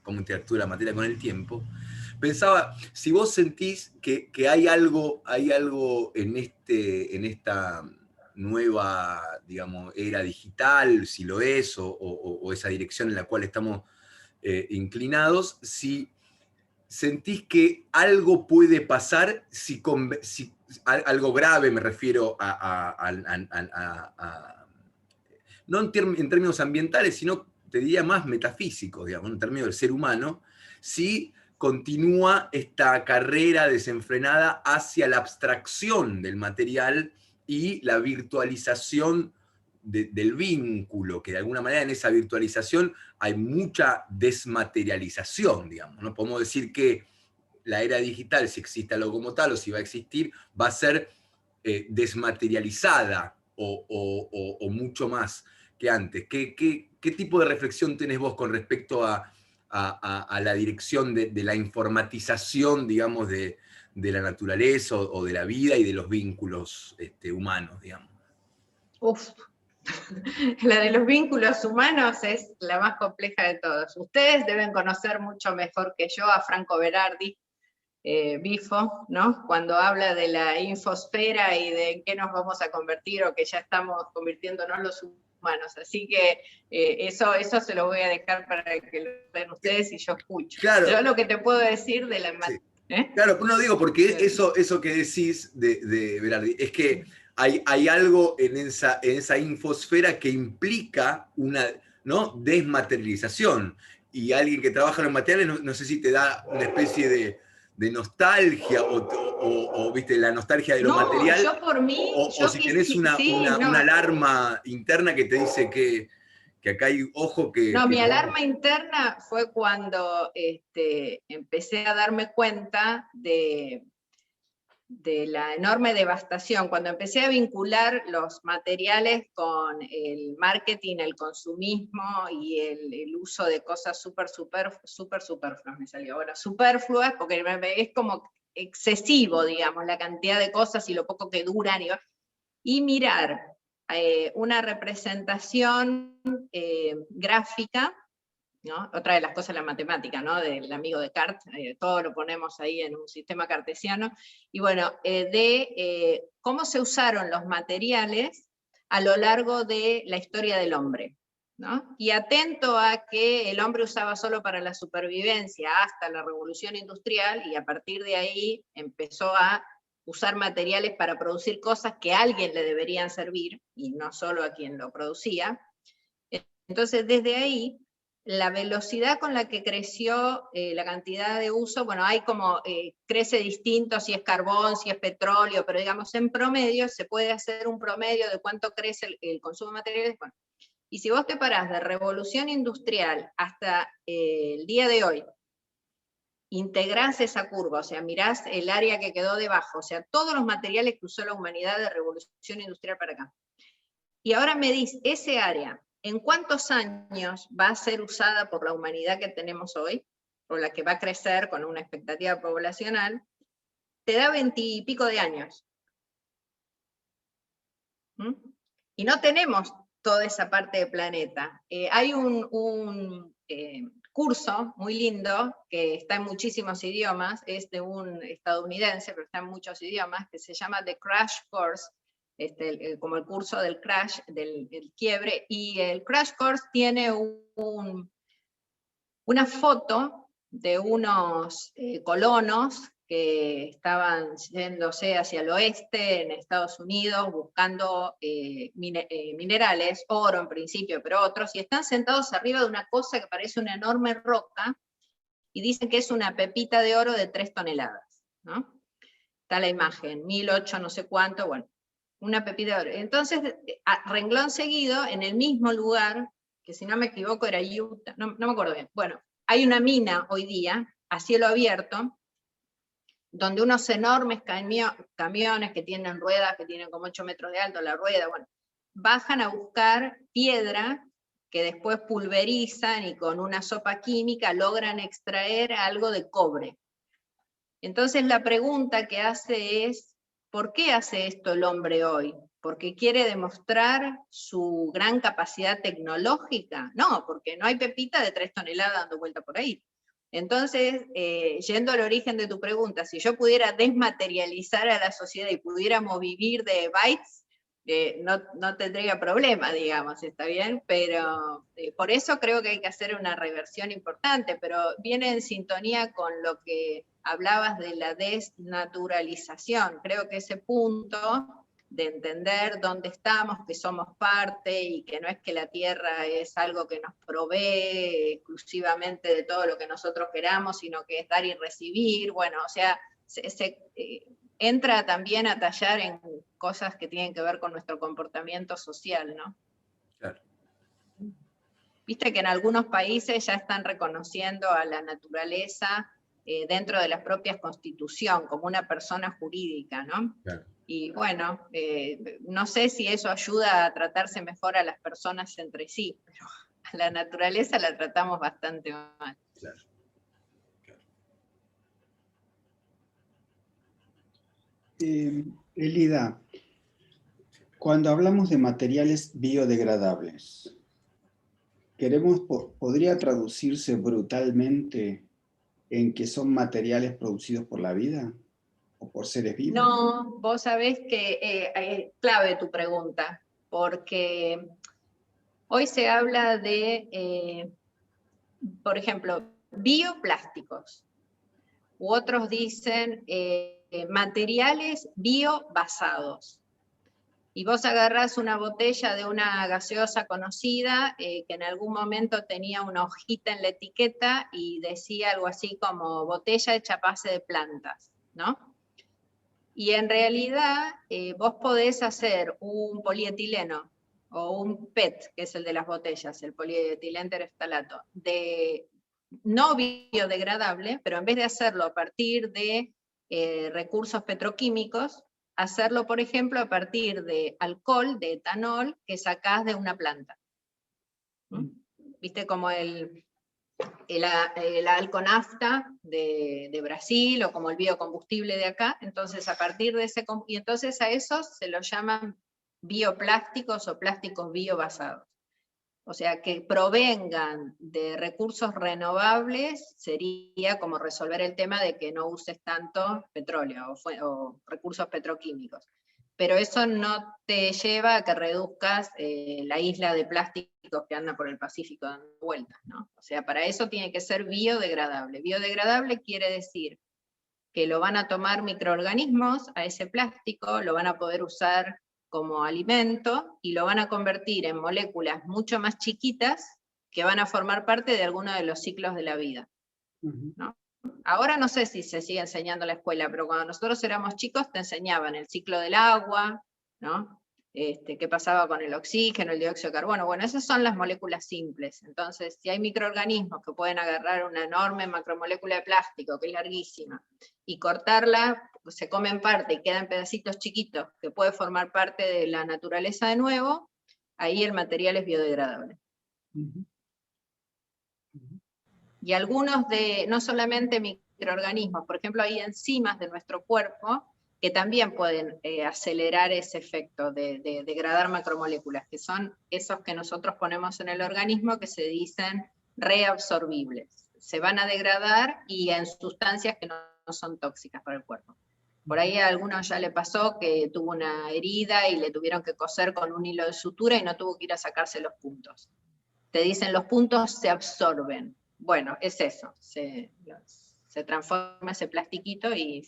interactúa la materia con el tiempo. Pensaba, si vos sentís que hay algo en esta nueva, digamos, era digital, si lo es, o esa dirección en la cual estamos inclinados, si sentís que algo puede pasar, si algo grave, me refiero no en términos ambientales, sino te diría más metafísicos, digamos, en términos del ser humano, si continúa esta carrera desenfrenada hacia la abstracción del material y la virtualización del vínculo, que de alguna manera en esa virtualización hay mucha desmaterialización, digamos. No podemos decir que la era digital, si existe algo como tal o si va a existir, va a ser desmaterializada o mucho más que antes. ¿Qué tipo de reflexión tenés vos con respecto a la dirección de la informatización, digamos, de la naturaleza o de la vida y de los vínculos humanos, digamos? Uf, la de los vínculos humanos es la más compleja de todas. Ustedes deben conocer mucho mejor que yo a Franco Berardi, Bifo, ¿no? Cuando habla de la infosfera y de en qué nos vamos a convertir o que ya estamos convirtiéndonos los humanos. Así que eso se lo voy a dejar para que lo vean ustedes y yo escucho. Claro. Yo lo que te puedo decir de la... Sí. Claro, no digo porque eso que decís de Berardi, es que hay algo en esa infosfera que implica una, ¿no?, desmaterialización. Y alguien que trabaja en los materiales, no sé si te da una especie de nostalgia o viste, la nostalgia de lo material. Yo por mí, o si tenés una alarma interna que te dice que acá hay ojo que... No, mi alarma interna fue cuando empecé a darme cuenta de la enorme devastación, cuando empecé a vincular los materiales con el marketing, el consumismo y el uso de cosas súper superfluas, me salió. Bueno, superfluas, porque es como excesivo, digamos, la cantidad de cosas y lo poco que duran. Y mirar una representación gráfica, ¿no? Otra de las cosas de la matemática, ¿no?, del amigo Descartes, todo lo ponemos ahí en un sistema cartesiano, y bueno, cómo se usaron los materiales a lo largo de la historia del hombre, ¿no? Y atento a que el hombre usaba solo para la supervivencia hasta la revolución industrial, y a partir de ahí empezó a usar materiales para producir cosas que a alguien le deberían servir, y no solo a quien lo producía. Entonces, desde ahí, la velocidad con la que creció la cantidad de uso, bueno, hay como, crece distinto si es carbón, si es petróleo, pero digamos, en promedio, se puede hacer un promedio de cuánto crece el consumo de materiales. Bueno, y si vos te parás de revolución industrial hasta el día de hoy, integrás esa curva, o sea, mirás el área que quedó debajo, o sea, todos los materiales que usó la humanidad de revolución industrial para acá. Y ahora medís ese área, ¿en cuántos años va a ser usada por la humanidad que tenemos hoy, o la que va a crecer con una expectativa poblacional? Te da 20 y pico de años. Y no tenemos toda esa parte del planeta. Hay un curso muy lindo, que está en muchísimos idiomas, es de un estadounidense, pero está en muchos idiomas, que se llama The Crash Course, como el curso del crash, del quiebre, y el Crash Course tiene una foto de unos colonos que estaban yéndose hacia el oeste en Estados Unidos buscando minerales, oro en principio, pero otros, y están sentados arriba de una cosa que parece una enorme roca, y dicen que es una pepita de oro de 3 toneladas, ¿no? Está la imagen, 1008 no sé cuánto, bueno, una pepita de oro. Entonces, a renglón seguido, en el mismo lugar, que si no me equivoco era Utah, no me acuerdo bien, bueno, hay una mina hoy día, a cielo abierto, donde unos enormes camiones que tienen ruedas, que tienen como 8 metros de alto la rueda, bueno, bajan a buscar piedra que después pulverizan y con una sopa química logran extraer algo de cobre. Entonces la pregunta que hace es, ¿por qué hace esto el hombre hoy? ¿Porque quiere demostrar su gran capacidad tecnológica? No, porque no hay pepita de 3 toneladas dando vuelta por ahí. Entonces, yendo al origen de tu pregunta, si yo pudiera desmaterializar a la sociedad y pudiéramos vivir de bytes, no tendría problema, digamos, ¿está bien? Pero por eso creo que hay que hacer una reversión importante, pero viene en sintonía con lo que hablabas de la desnaturalización. Creo que ese punto de entender dónde estamos, que somos parte y que no es que la tierra es algo que nos provee exclusivamente de todo lo que nosotros queramos, sino que es dar y recibir. Bueno, o sea, entra también a tallar en cosas que tienen que ver con nuestro comportamiento social, ¿no? Claro. Viste que en algunos países ya están reconociendo a la naturaleza dentro de las propias constitución como una persona jurídica, ¿no? Claro. Y bueno, no sé si eso ayuda a tratarse mejor a las personas entre sí, pero a la naturaleza la tratamos bastante mal. Claro. Elida, cuando hablamos de materiales biodegradables, ¿podría traducirse brutalmente en que son materiales producidos por la vida o por seres vivos? No, vos sabés que es clave tu pregunta, porque hoy se habla de, por ejemplo, bioplásticos, u otros dicen materiales biobasados. Y vos agarrás una botella de una gaseosa conocida que en algún momento tenía una hojita en la etiqueta y decía algo así como botella hecha a base de plantas, ¿no? Y en realidad vos podés hacer un polietileno o un PET, que es el de las botellas, el polietileno tereftalato, no biodegradable, pero en vez de hacerlo a partir de recursos petroquímicos, hacerlo, por ejemplo, a partir de alcohol, de etanol, que sacás de una planta. ¿Viste como el alconafta de Brasil, o como el biocombustible de acá? Entonces, a partir de ese, y entonces a esos se los llaman bioplásticos o plásticos biobasados. O sea, que provengan de recursos renovables sería como resolver el tema de que no uses tanto petróleo o recursos petroquímicos. Pero eso no te lleva a que reduzcas la isla de plásticos que anda por el Pacífico dando vueltas, ¿no? O sea, para eso tiene que ser biodegradable. Biodegradable quiere decir que lo van a tomar microorganismos a ese plástico, lo van a poder usar como alimento y lo van a convertir en moléculas mucho más chiquitas que van a formar parte de alguno de los ciclos de la vida, ¿no? Ahora no sé si se sigue enseñando en la escuela, pero cuando nosotros éramos chicos te enseñaban el ciclo del agua, ¿no? Qué pasaba con el oxígeno, el dióxido de carbono. Bueno, esas son las moléculas simples. Entonces, si hay microorganismos que pueden agarrar una enorme macromolécula de plástico, que es larguísima, y cortarla, pues se comen parte y quedan pedacitos chiquitos que puede formar parte de la naturaleza de nuevo, ahí el material es biodegradable. Y algunos no solamente microorganismos, por ejemplo, hay enzimas de nuestro cuerpo que también pueden acelerar ese efecto de degradar macromoléculas, que son esos que nosotros ponemos en el organismo que se dicen reabsorbibles. Se van a degradar y en sustancias que no son tóxicas para el cuerpo. Por ahí a alguno ya le pasó que tuvo una herida y le tuvieron que coser con un hilo de sutura y no tuvo que ir a sacarse los puntos. Te dicen los puntos se absorben. Bueno, es eso, se transforma ese plastiquito y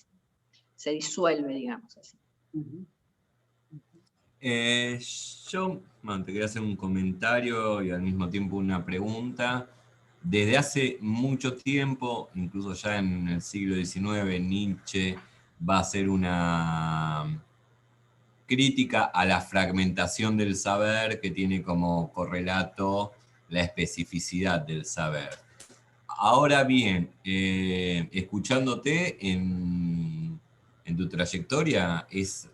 se disuelve, digamos así. Yo te quería hacer un comentario y al mismo tiempo una pregunta. Desde hace mucho tiempo, incluso ya en el siglo XIX, Nietzsche va a hacer una crítica a la fragmentación del saber que tiene como correlato la especificidad del saber. Ahora bien, escuchándote en tu trayectoria,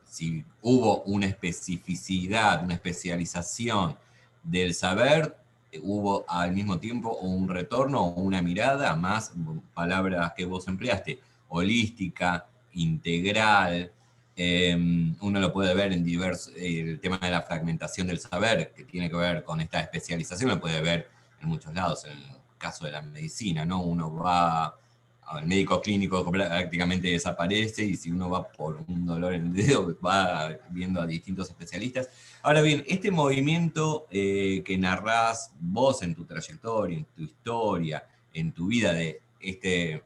si hubo una especificidad, una especialización del saber, hubo al mismo tiempo un retorno o una mirada, más palabras que vos empleaste, holística, integral. Uno lo puede ver en diversos, el tema de la fragmentación del saber, que tiene que ver con esta especialización, lo puede ver en muchos lados, en el caso de la medicina, ¿no? Uno va al médico clínico, prácticamente desaparece, y si uno va por un dolor en el dedo, va viendo a distintos especialistas. Ahora bien, este movimiento que narrás vos en tu trayectoria, en tu historia, en tu vida, de este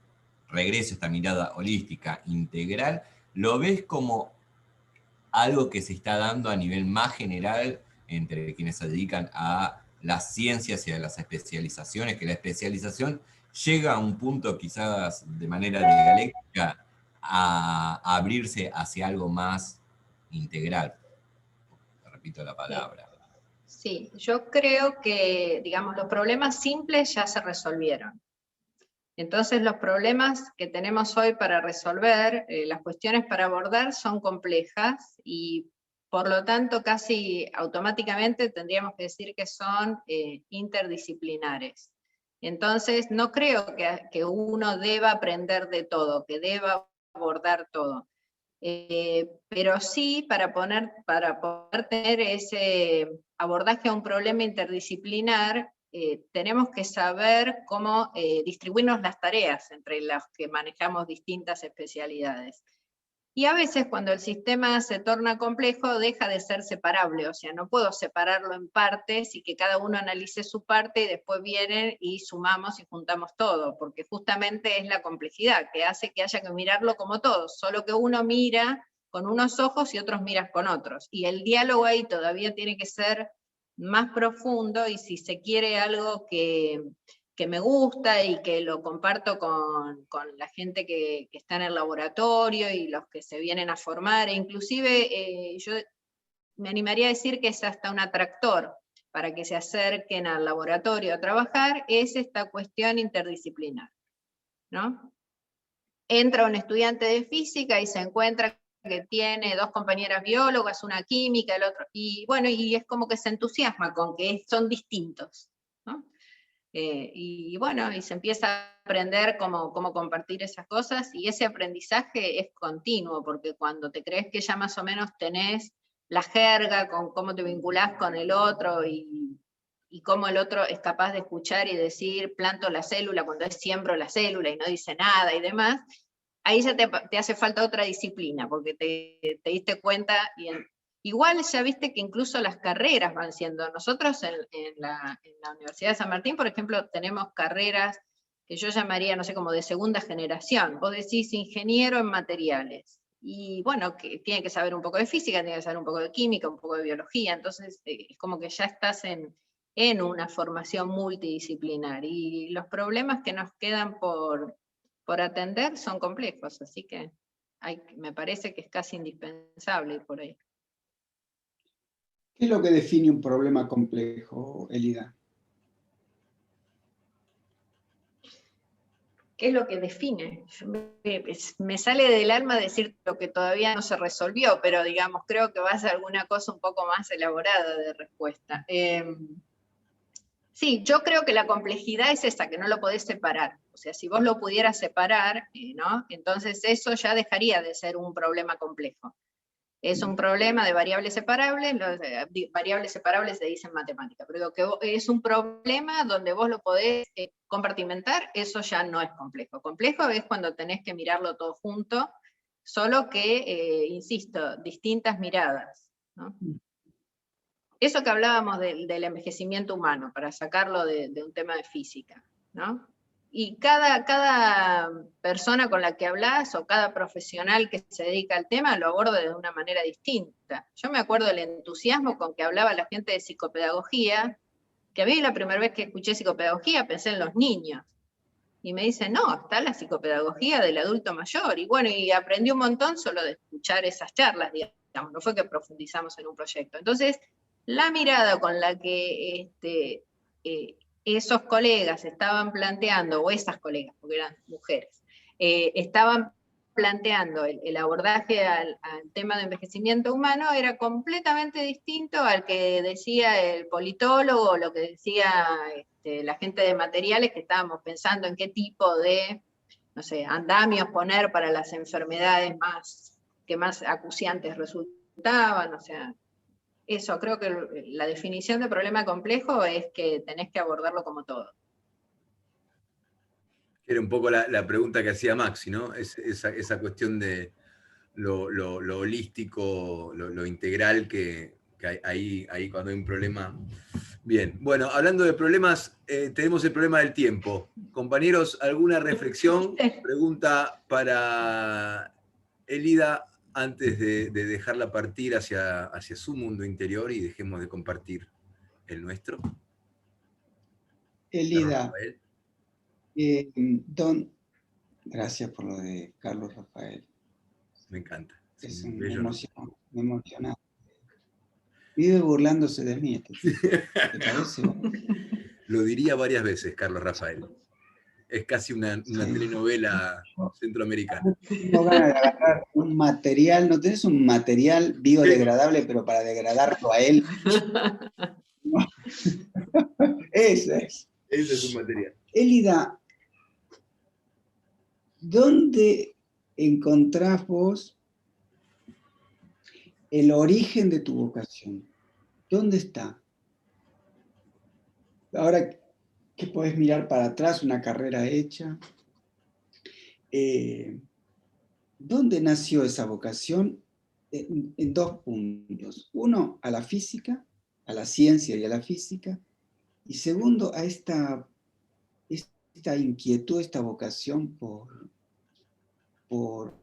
regreso, esta mirada holística, integral, ¿lo ves como algo que se está dando a nivel más general entre quienes se dedican a las ciencias y a las especializaciones, que la especialización llega a un punto quizás de manera dialéctica a abrirse hacia algo más integral. Repito la palabra. Sí, yo creo que, digamos, los problemas simples ya se resolvieron. Entonces los problemas que tenemos hoy para resolver, las cuestiones para abordar son complejas y por lo tanto casi automáticamente tendríamos que decir que son interdisciplinares. Entonces no creo que uno deba aprender de todo, que deba abordar todo. Pero sí, para poder tener ese abordaje a un problema interdisciplinar, tenemos que saber cómo distribuirnos las tareas entre las que manejamos distintas especialidades. Y a veces cuando el sistema se torna complejo deja de ser separable, o sea, no puedo separarlo en partes y que cada uno analice su parte y después vienen y sumamos y juntamos todo, porque justamente es la complejidad que hace que haya que mirarlo como todos, solo que uno mira con unos ojos y otros miran con otros, y el diálogo ahí todavía tiene que ser más profundo, y si se quiere algo que me gusta y que lo comparto con la gente que está en el laboratorio y los que se vienen a formar, e inclusive yo me animaría a decir que es hasta un atractor para que se acerquen al laboratorio a trabajar, es esta cuestión interdisciplinar, ¿no? Entra un estudiante de física y se encuentra que tiene 2 compañeras biólogas, una química, el otro, y bueno, y es como que se entusiasma con que son distintos, ¿no? Y bueno, y se empieza a aprender cómo compartir esas cosas, y ese aprendizaje es continuo, porque cuando te crees que ya más o menos tenés la jerga con cómo te vinculás con el otro, y cómo el otro es capaz de escuchar y decir, planto la célula cuando es siembro la célula y no dice nada y demás, ahí ya te hace falta otra disciplina, porque te diste cuenta, igual ya viste que incluso las carreras van siendo, nosotros en la Universidad de San Martín, por ejemplo, tenemos carreras que yo llamaría, no sé, como de segunda generación. Vos decís ingeniero en materiales, y bueno, que tiene que saber un poco de física, tiene que saber un poco de química, un poco de biología, entonces es como que ya estás en una formación multidisciplinar, y los problemas que nos quedan por atender son complejos, así que me parece que es casi indispensable ir por ahí. ¿Qué es lo que define un problema complejo, Elida? ¿Qué es lo que define? Me sale del alma decir lo que todavía no se resolvió, pero digamos, creo que va a ser alguna cosa un poco más elaborada de respuesta. Sí, yo creo que la complejidad es esa, que no lo podés separar. O sea, si vos lo pudieras separar, ¿no? Entonces eso ya dejaría de ser un problema complejo. Es un problema de variables separables, variables separables se dice en matemática, pero que es un problema donde vos lo podés compartimentar, eso ya no es complejo. Complejo es cuando tenés que mirarlo todo junto, solo que, insisto, distintas miradas, ¿no? Eso que hablábamos del envejecimiento humano, para sacarlo de un tema de física, ¿no? Y cada persona con la que hablas, o cada profesional que se dedica al tema, lo aborda de una manera distinta. Yo me acuerdo del entusiasmo con que hablaba la gente de psicopedagogía, que a mí la primera vez que escuché psicopedagogía pensé en los niños. Y me dicen, no, está la psicopedagogía del adulto mayor. Y bueno, y aprendí un montón solo de escuchar esas charlas, digamos, no fue que profundizamos en un proyecto. Entonces, la mirada con la que esos colegas estaban planteando, o esas colegas, porque eran mujeres, estaban planteando el abordaje al tema de envejecimiento humano, era completamente distinto al que decía el politólogo, o lo que decía la gente de materiales, que estábamos pensando en qué tipo de, no sé, andamios poner para las enfermedades que más acuciantes resultaban, o sea, eso, creo que la definición de problema complejo es que tenés que abordarlo como todo. Era un poco la pregunta que hacía Maxi, ¿no? Esa cuestión de lo holístico, lo integral que hay ahí cuando hay un problema. Bien, bueno, hablando de problemas, tenemos el problema del tiempo. Compañeros, ¿alguna reflexión? Pregunta para Elida antes de dejarla partir hacia su mundo interior y dejemos de compartir el nuestro? Elida, gracias por lo de Carlos Rafael. Me encanta. Es Sí, un, bello, ¿no? me emociona. Vive burlándose de mí, ¿te parece? Lo diría varias veces, Carlos Rafael. Es casi una telenovela centroamericana. Tengo ganas de agarrar un material, ¿no tenés un material biodegradable, pero para degradarlo a él? Ese es un material. Elida, ¿dónde encontrás vos el origen de tu vocación? ¿Dónde está? Ahora que podés mirar para atrás una carrera hecha, ¿dónde nació esa vocación? En dos puntos. Uno, a la física, a la ciencia y a la física. Y segundo, a esta inquietud, esta vocación por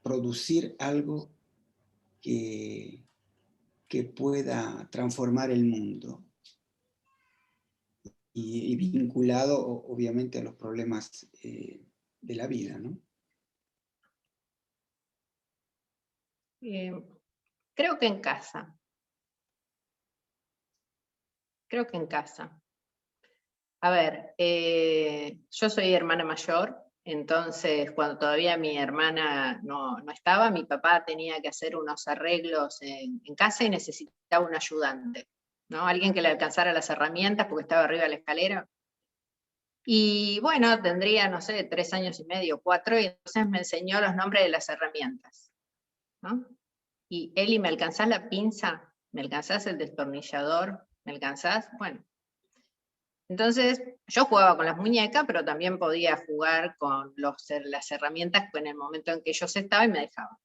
producir algo que pueda transformar el mundo. Y vinculado, obviamente, a los problemas de la vida, ¿no? Creo que en casa. Creo que en casa. A ver, yo soy hermana mayor, entonces cuando todavía mi hermana no estaba, mi papá tenía que hacer unos arreglos en casa y necesitaba un ayudante, ¿no? Alguien que le alcanzara las herramientas porque estaba arriba de la escalera. Y bueno, tendría, no sé, 3 años y medio, 4, y entonces me enseñó los nombres de las herramientas, ¿no? Y Eli, ¿me alcanzás la pinza? ¿Me alcanzás el destornillador? ¿Me alcanzás? Bueno. Entonces, yo jugaba con las muñecas, pero también podía jugar con las herramientas en el momento en que ellos estaban y me dejaban.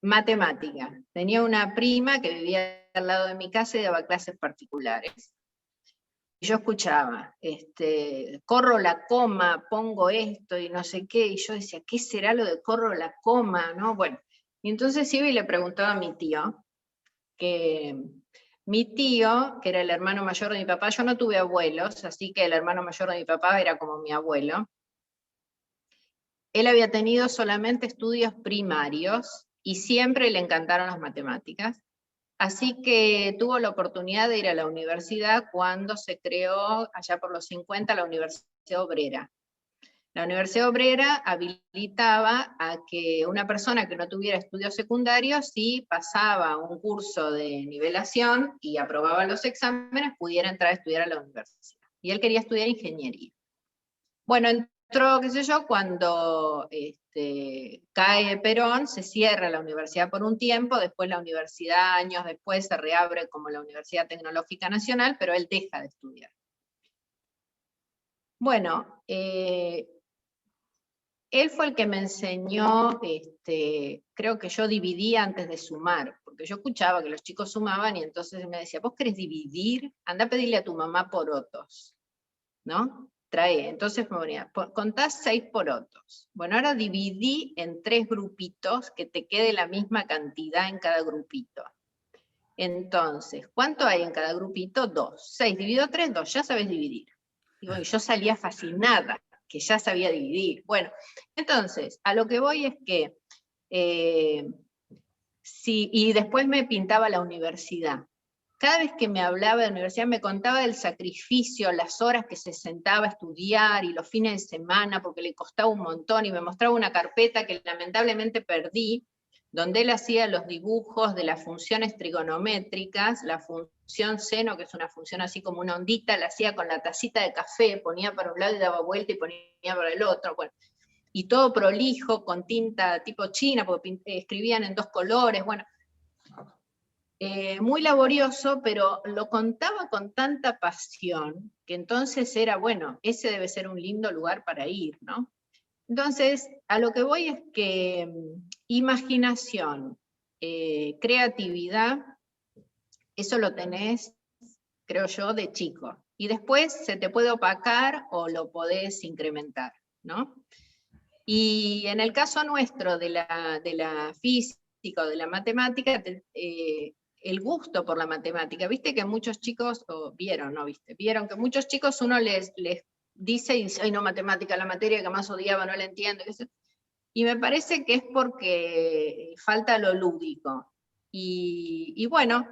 Matemática. Tenía una prima que vivía al lado de mi casa y daba clases particulares. Y yo escuchaba, corro la coma, pongo esto y no sé qué, y yo decía, ¿qué será lo de corro la coma? ¿No? Bueno, y entonces iba y le preguntaba a mi tío, que era el hermano mayor de mi papá, yo no tuve abuelos, así que el hermano mayor de mi papá era como mi abuelo. Él había tenido solamente estudios primarios y siempre le encantaron las matemáticas. Así que tuvo la oportunidad de ir a la universidad cuando se creó, allá por los 50, la Universidad Obrera. La Universidad Obrera habilitaba a que una persona que no tuviera estudios secundarios, si pasaba un curso de nivelación y aprobaba los exámenes, pudiera entrar a estudiar a la universidad. Y él quería estudiar ingeniería. Bueno, entró, qué sé yo, cuando cae Perón, se cierra la universidad por un tiempo, después la universidad, años después, se reabre como la Universidad Tecnológica Nacional, pero él deja de estudiar. Bueno, él fue el que me enseñó, creo que yo dividía antes de sumar, porque yo escuchaba que los chicos sumaban y entonces me decía, ¿vos querés dividir? Anda a pedirle a tu mamá porotos, ¿no? Trae, entonces me ponía, contás 6 porotos. Bueno, ahora dividí en 3 grupitos, que te quede la misma cantidad en cada grupito. Entonces, ¿cuánto hay en cada grupito? 2. 6 dividido 3, 2, ya sabes dividir. Y bueno, yo salía fascinada, que ya sabía dividir. Bueno, entonces, a lo que voy es que, y después me pintaba la universidad. Cada vez que me hablaba de la universidad me contaba del sacrificio, las horas que se sentaba a estudiar y los fines de semana porque le costaba un montón, y me mostraba una carpeta que lamentablemente perdí, donde él hacía los dibujos de las funciones trigonométricas, la función seno, que es una función así como una ondita, la hacía con la tacita de café, ponía para un lado y daba vuelta y ponía para el otro, bueno, y todo prolijo, con tinta tipo china, porque escribían en 2 colores, bueno, muy laborioso, pero lo contaba con tanta pasión, que entonces era, bueno, ese debe ser un lindo lugar para ir, ¿no? Entonces, a lo que voy es que imaginación, creatividad, eso lo tenés, creo yo, de chico. Y después se te puede opacar o lo podés incrementar, ¿no? Y en el caso nuestro de la física o de la matemática, el gusto por la matemática, viste que muchos chicos, o vieron, ¿no viste? Vieron que muchos chicos uno les dice, y dice, ay no, matemática, la materia que más odiaba, no la entiendo. Y me parece que es porque falta lo lúdico. Y bueno,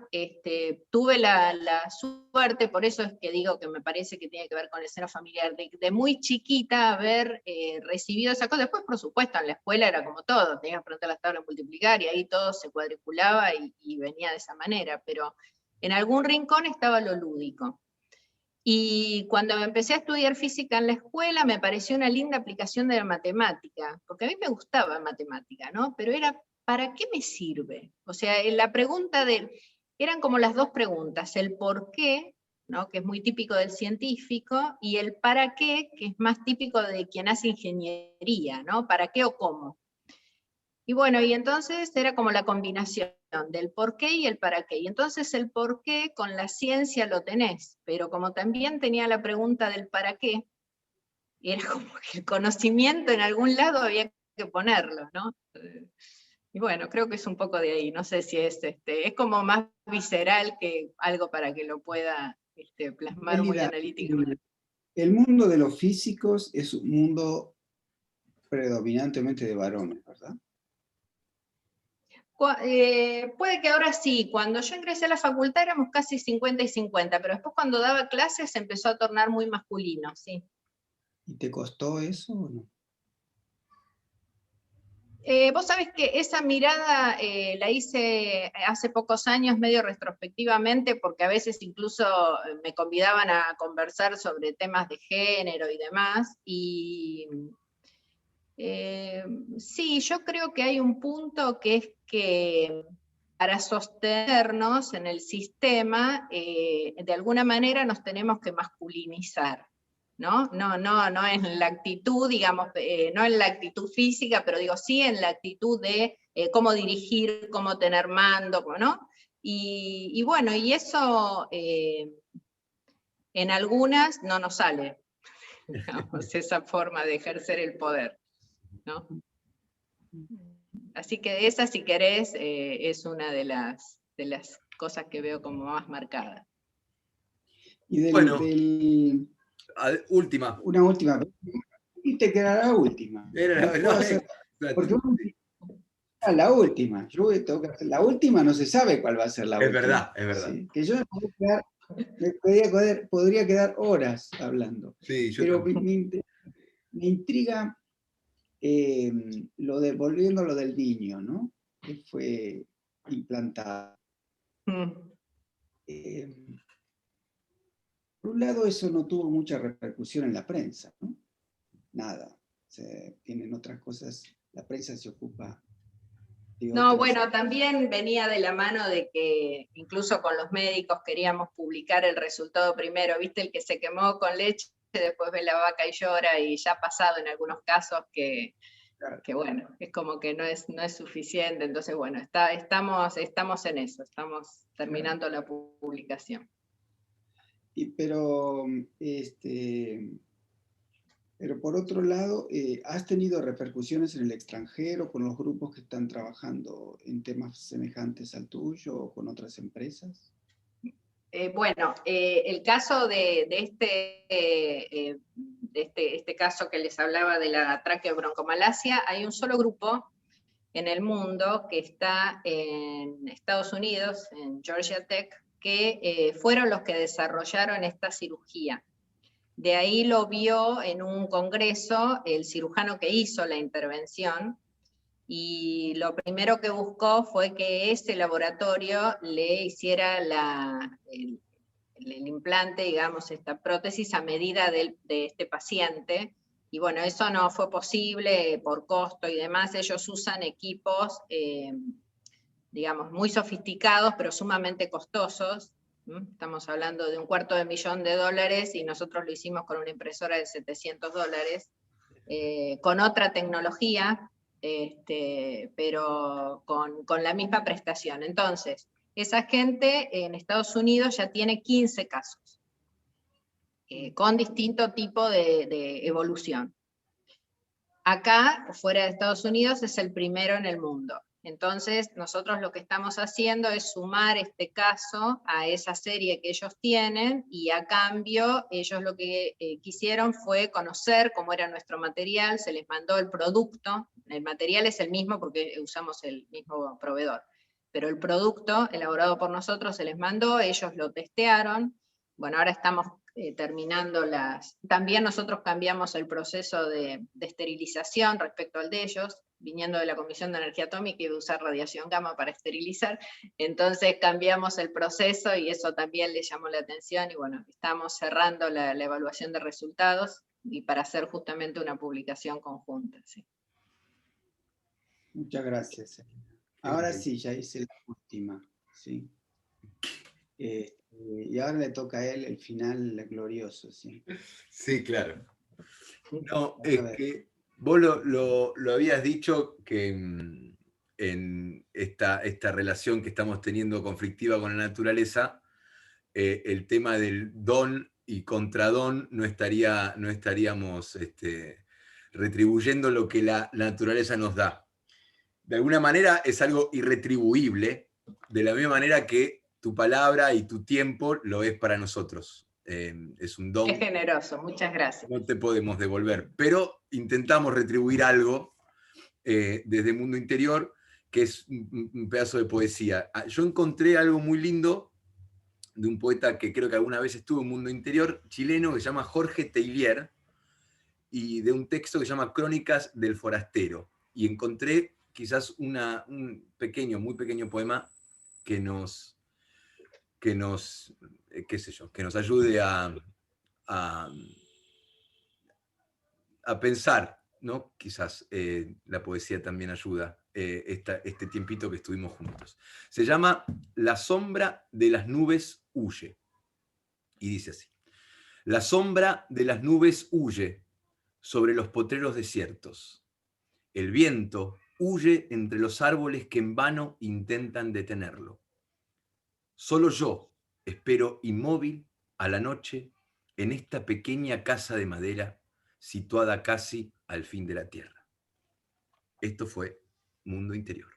tuve la suerte, por eso es que digo que me parece que tiene que ver con el seno familiar, de muy chiquita haber recibido esa cosa. Después, por supuesto, en la escuela era como todo, tenías que aprender las tablas de multiplicar, y ahí todo se cuadriculaba y venía de esa manera, pero en algún rincón estaba lo lúdico. Y cuando empecé a estudiar física en la escuela, me pareció una linda aplicación de la matemática, porque a mí me gustaba matemática, ¿no? Pero era, ¿para qué me sirve? O sea, la pregunta eran como las dos preguntas, el por qué, ¿no? Que es muy típico del científico, y el para qué, que es más típico de quien hace ingeniería, ¿no? ¿Para qué o cómo? Y bueno, y entonces era como la combinación del por qué y el para qué. Y entonces el por qué con la ciencia lo tenés, pero como también tenía la pregunta del para qué, era como que el conocimiento en algún lado había que ponerlo, ¿no? Y bueno, creo que es un poco de ahí, no sé si es como más visceral que algo para que lo pueda plasmar muy analíticamente. El mundo de los físicos es un mundo predominantemente de varones, ¿verdad? Puede que ahora sí, cuando yo ingresé a la facultad éramos casi 50 y 50, pero después cuando daba clases se empezó a tornar muy masculino, sí. ¿Y te costó eso o no? Vos sabés que esa mirada la hice hace pocos años medio retrospectivamente, porque a veces incluso me convidaban a conversar sobre temas de género y demás, y sí, yo creo que hay un punto que es que para sostenernos en el sistema, de alguna manera nos tenemos que masculinizar, ¿no? No en la actitud, digamos, no en la actitud física, pero digo, sí en la actitud de cómo dirigir, cómo tener mando, ¿no? Y bueno, y eso en algunas no nos sale, digamos, esa forma de ejercer el poder, ¿no? Así que esa, si querés, es una de las cosas que veo como más marcadas. Y Bueno, última. Una última. Y te quedará la última. Porque la última. Yo tengo que hacer la última, no se sabe cuál va a ser la última. Es verdad. ¿Sí? Que yo podría quedar horas hablando. Sí, yo pero me intriga volviendo a lo del niño, ¿no? Que fue implantado. Por un lado, eso no tuvo mucha repercusión en la prensa, ¿no? Nada. Tienen otras cosas, la prensa se ocupa de otras. No, bueno, también venía de la mano de que incluso con los médicos queríamos publicar el resultado primero, ¿viste? El que se quemó con leche, después ve la vaca y llora, y ya ha pasado en algunos casos que bueno, es como que no es suficiente, entonces bueno, estamos en eso, estamos terminando la publicación. Pero por otro lado, ¿has tenido repercusiones en el extranjero con los grupos que están trabajando en temas semejantes al tuyo o con otras empresas? Bueno, el caso de este caso que les hablaba de la traqueobroncomalacia, hay un solo grupo en el mundo que está en Estados Unidos, en Georgia Tech, que fueron los que desarrollaron esta cirugía. De ahí lo vio en un congreso el cirujano que hizo la intervención, y lo primero que buscó fue que ese laboratorio le hiciera el implante, digamos, esta prótesis a medida de este paciente. Y bueno, eso no fue posible por costo y demás. Ellos usan equipos, digamos, muy sofisticados, pero sumamente costosos. Estamos hablando de $250,000 y nosotros lo hicimos con una impresora de $700, con otra tecnología, pero con la misma prestación. Entonces, esa gente en Estados Unidos ya tiene 15 casos, con distinto tipo de evolución. Acá, fuera de Estados Unidos, es el primero en el mundo. Entonces, nosotros lo que estamos haciendo es sumar este caso a esa serie que ellos tienen, y a cambio, ellos lo que quisieron fue conocer cómo era nuestro material, se les mandó el producto, el material es el mismo porque usamos el mismo proveedor, pero el producto elaborado por nosotros se les mandó, ellos lo testearon. Bueno, ahora estamos terminando También nosotros cambiamos el proceso de esterilización respecto al de ellos, viniendo de la Comisión de Energía Atómica y de usar radiación gamma para esterilizar, entonces cambiamos el proceso y eso también le llamó la atención, y bueno, estamos cerrando la evaluación de resultados y para hacer justamente una publicación conjunta. ¿Sí? Muchas gracias. Ahora sí, ya hice la última, ¿sí? Y ahora le toca a él el final glorioso, ¿sí? Sí, claro. No, es que vos lo habías dicho que en esta relación que estamos teniendo conflictiva con la naturaleza, el tema del don y contradón no estaríamos retribuyendo lo que la naturaleza nos da. De alguna manera es algo irretribuible, de la misma manera que tu palabra y tu tiempo lo es para nosotros. Es un don. Es generoso, muchas gracias. No te podemos devolver, pero intentamos retribuir algo desde el mundo interior, que es un pedazo de poesía. Yo encontré algo muy lindo de un poeta que creo que alguna vez estuvo en Mundo Interior, chileno, que se llama Jorge Teillier, y de un texto que se llama Crónicas del Forastero. Y encontré quizás un pequeño, muy pequeño poema que nos qué sé yo, que nos ayude a pensar, ¿no? Quizás la poesía también ayuda, este tiempito que estuvimos juntos. Se llama La sombra de las nubes huye. Y dice así: la sombra de las nubes huye sobre los potreros desiertos. El viento huye entre los árboles que en vano intentan detenerlo. Solo yo espero inmóvil a la noche en esta pequeña casa de madera situada casi al fin de la tierra. Esto fue Mundo Interior.